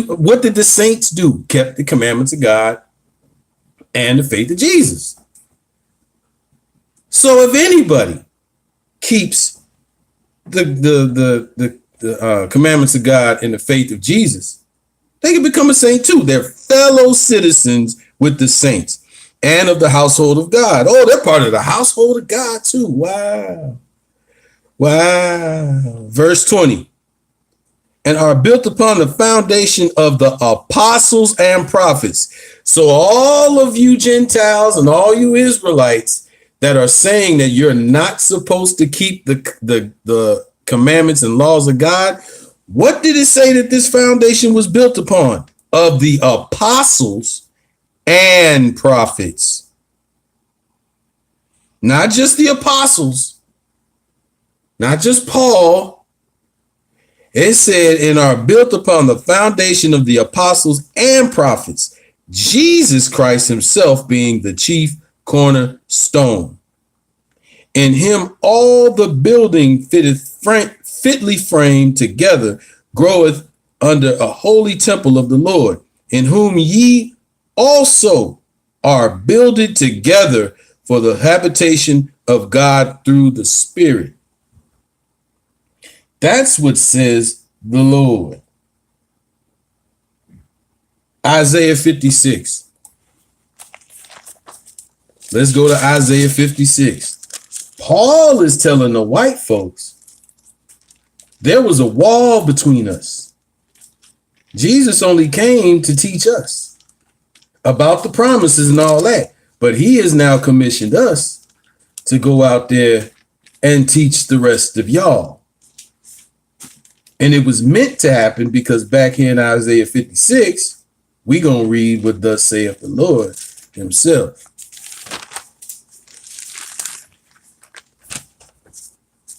what did the saints do? Kept the commandments of God and the faith of Jesus. So if anybody keeps the commandments of God and the faith of Jesus, they can become a saint too. They're fellow citizens with the saints and of the household of God. Oh, they're part of the household of God too. Wow. Wow. Verse 20. And are built upon the foundation of the apostles and prophets. So all of you Gentiles and all you Israelites that are saying that you're not supposed to keep the commandments and laws of God, what did it say that this foundation was built upon? Of the apostles and prophets. Not just the apostles, not just Paul. It said, and are built upon the foundation of the apostles and prophets, Jesus Christ himself being the chief cornerstone. In him all the building fitly framed together groweth under a holy temple of the Lord, in whom ye also are builded together for the habitation of God through the Spirit. That's what says the Lord. Isaiah 56. Let's go to Isaiah 56. Paul is telling the white folks there was a wall between us. Jesus only came to teach us about the promises and all that, but he has now commissioned us to go out there and teach the rest of y'all. And it was meant to happen because back here in Isaiah 56, we're going to read what thus saith the Lord himself.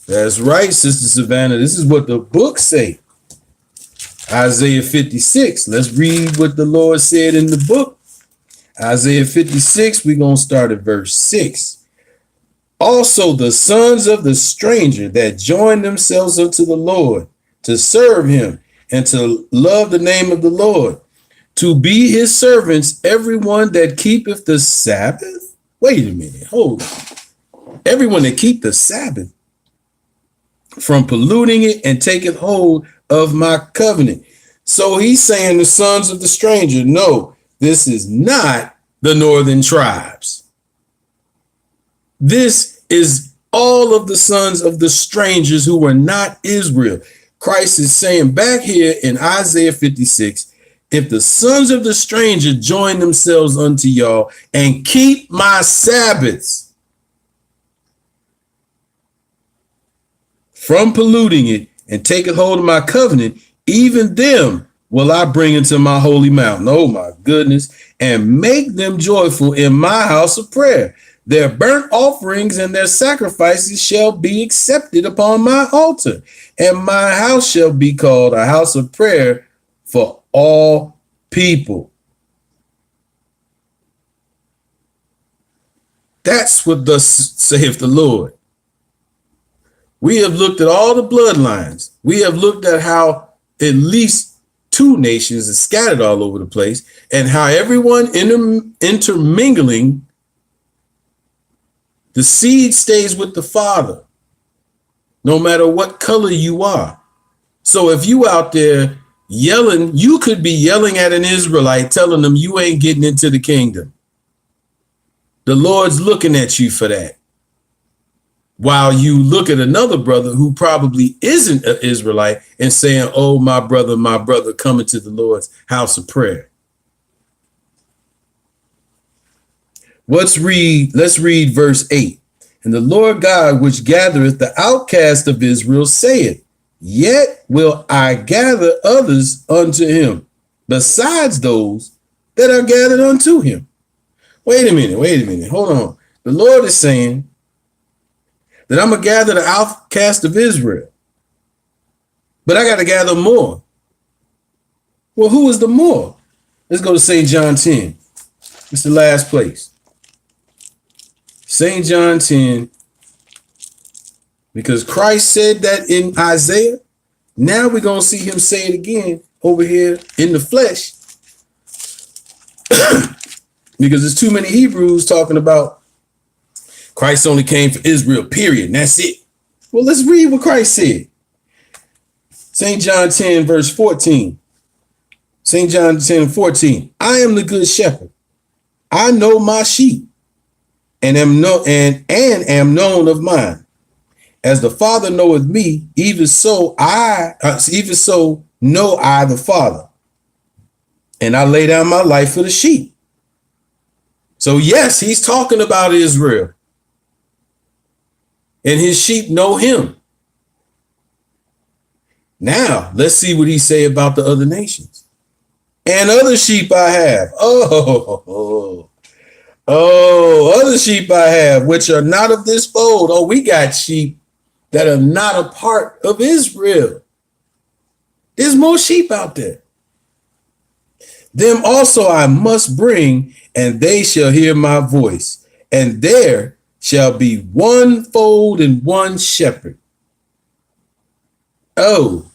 That's right, Sister Savannah. This is what the book say. Isaiah 56. Let's read what the Lord said in the book. Isaiah 56, we're going to start at verse 6. Also the sons of the stranger that join themselves unto the Lord, to serve him and to love the name of the Lord, to be his servants, everyone that keepeth the Sabbath. Wait a minute, hold on. Everyone that keep the Sabbath from polluting it and taketh hold of my covenant. So he's saying the sons of the stranger. No, this is not the northern tribes. This is all of the sons of the strangers who were not Israel. Christ is saying back here in Isaiah 56, if the sons of the stranger join themselves unto y'all and keep my Sabbaths from polluting it and take hold of my covenant, even them will I bring into my holy mountain. Oh my goodness. And make them joyful in my house of prayer. Their burnt offerings and their sacrifices shall be accepted upon my altar, and my house shall be called a house of prayer for all people. That's what thus saith the Lord. We have looked at all the bloodlines. We have looked at how at least two nations are scattered all over the place, and how everyone intermingling, the seed stays with the father. no matter what color you are. So if you out there yelling, you could be yelling at an Israelite, telling them you ain't getting into the kingdom. The Lord's looking at you for that. While you look at another brother who probably isn't an Israelite and saying, oh, my brother coming to the Lord's house of prayer. Let's read verse 8. And the Lord God, which gathereth the outcast of Israel, saith, yet will I gather others unto him, besides those that are gathered unto him. Wait a minute. Hold on. The Lord is saying that I'm going to gather the outcast of Israel, but I got to gather more. Well, who is the more? Let's go to St. John 10. It's the last place. St. John 10, because Christ said that in Isaiah. Now we're going to see him say it again over here in the flesh. Because there's too many Hebrews talking about Christ only came for Israel, period. And that's it. Well, let's read what Christ said. St. John 10, verse 14. St. John 10, 14. I am the good shepherd. I know my sheep and am known of mine. As the Father knoweth me, even so know I the Father. And I lay down my life for the sheep. So yes, he's talking about Israel. And his sheep know him. Now, let's see what he say about the other nations. And other sheep I have. Other sheep I have, which are not of this fold. Oh, we got sheep that are not a part of Israel. There's more sheep out there. Them also I must bring, and they shall hear my voice. And there shall be one fold and one shepherd. Oh.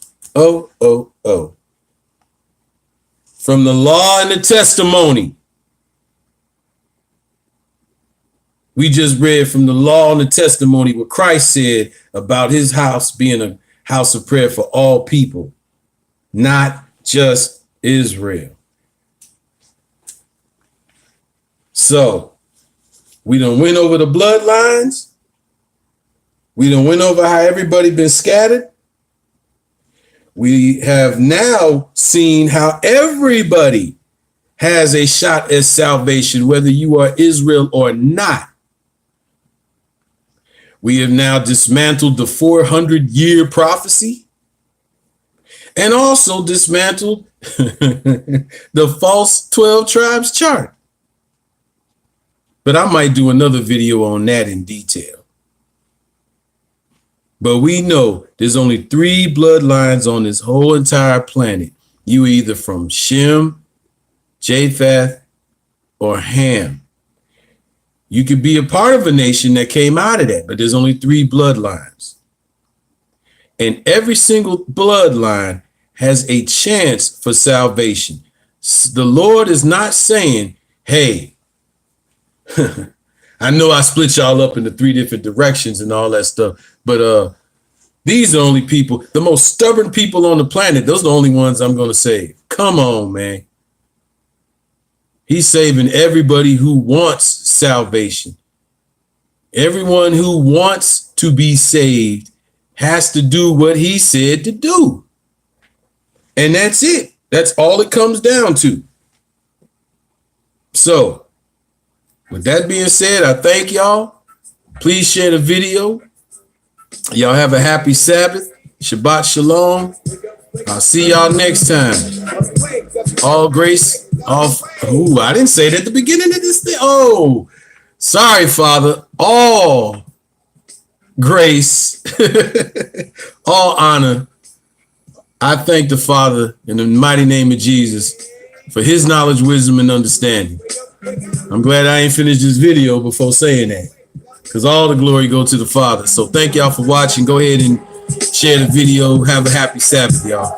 From the law and the testimony. We just read from the law and the testimony what Christ said about his house being a house of prayer for all people, not just Israel. So we done went over the bloodlines. We done went over how everybody been scattered. We have now seen how everybody has a shot at salvation, whether you are Israel or not. We have now dismantled the 400-year prophecy and also dismantled the false 12 tribes chart. But I might do another video on that in detail. But we know there's only 3 bloodlines on this whole entire planet. You either from Shem, Japheth, or Ham. You could be a part of a nation that came out of that, but there's only 3 bloodlines. And every single bloodline has a chance for salvation. The Lord is not saying, hey, I know I split y'all up into 3 different directions and all that stuff, but these are only people, the most stubborn people on the planet. Those are the only ones I'm going to save. Come on, man. He's saving everybody who wants salvation. Everyone who wants to be saved has to do what he said to do. And that's it. That's all it comes down to. So, with that being said, I thank y'all. Please share the video. Y'all have a happy Sabbath. Shabbat Shalom. I'll see y'all next time. All grace. I didn't say it at the beginning of this thing. Oh, sorry, Father. All grace, all honor. I thank the Father in the mighty name of Jesus for his knowledge, wisdom, and understanding. I'm glad I ain't finished this video before saying that, because all the glory go to the Father. So thank y'all for watching. Go ahead and share the video. Have a happy Sabbath, y'all.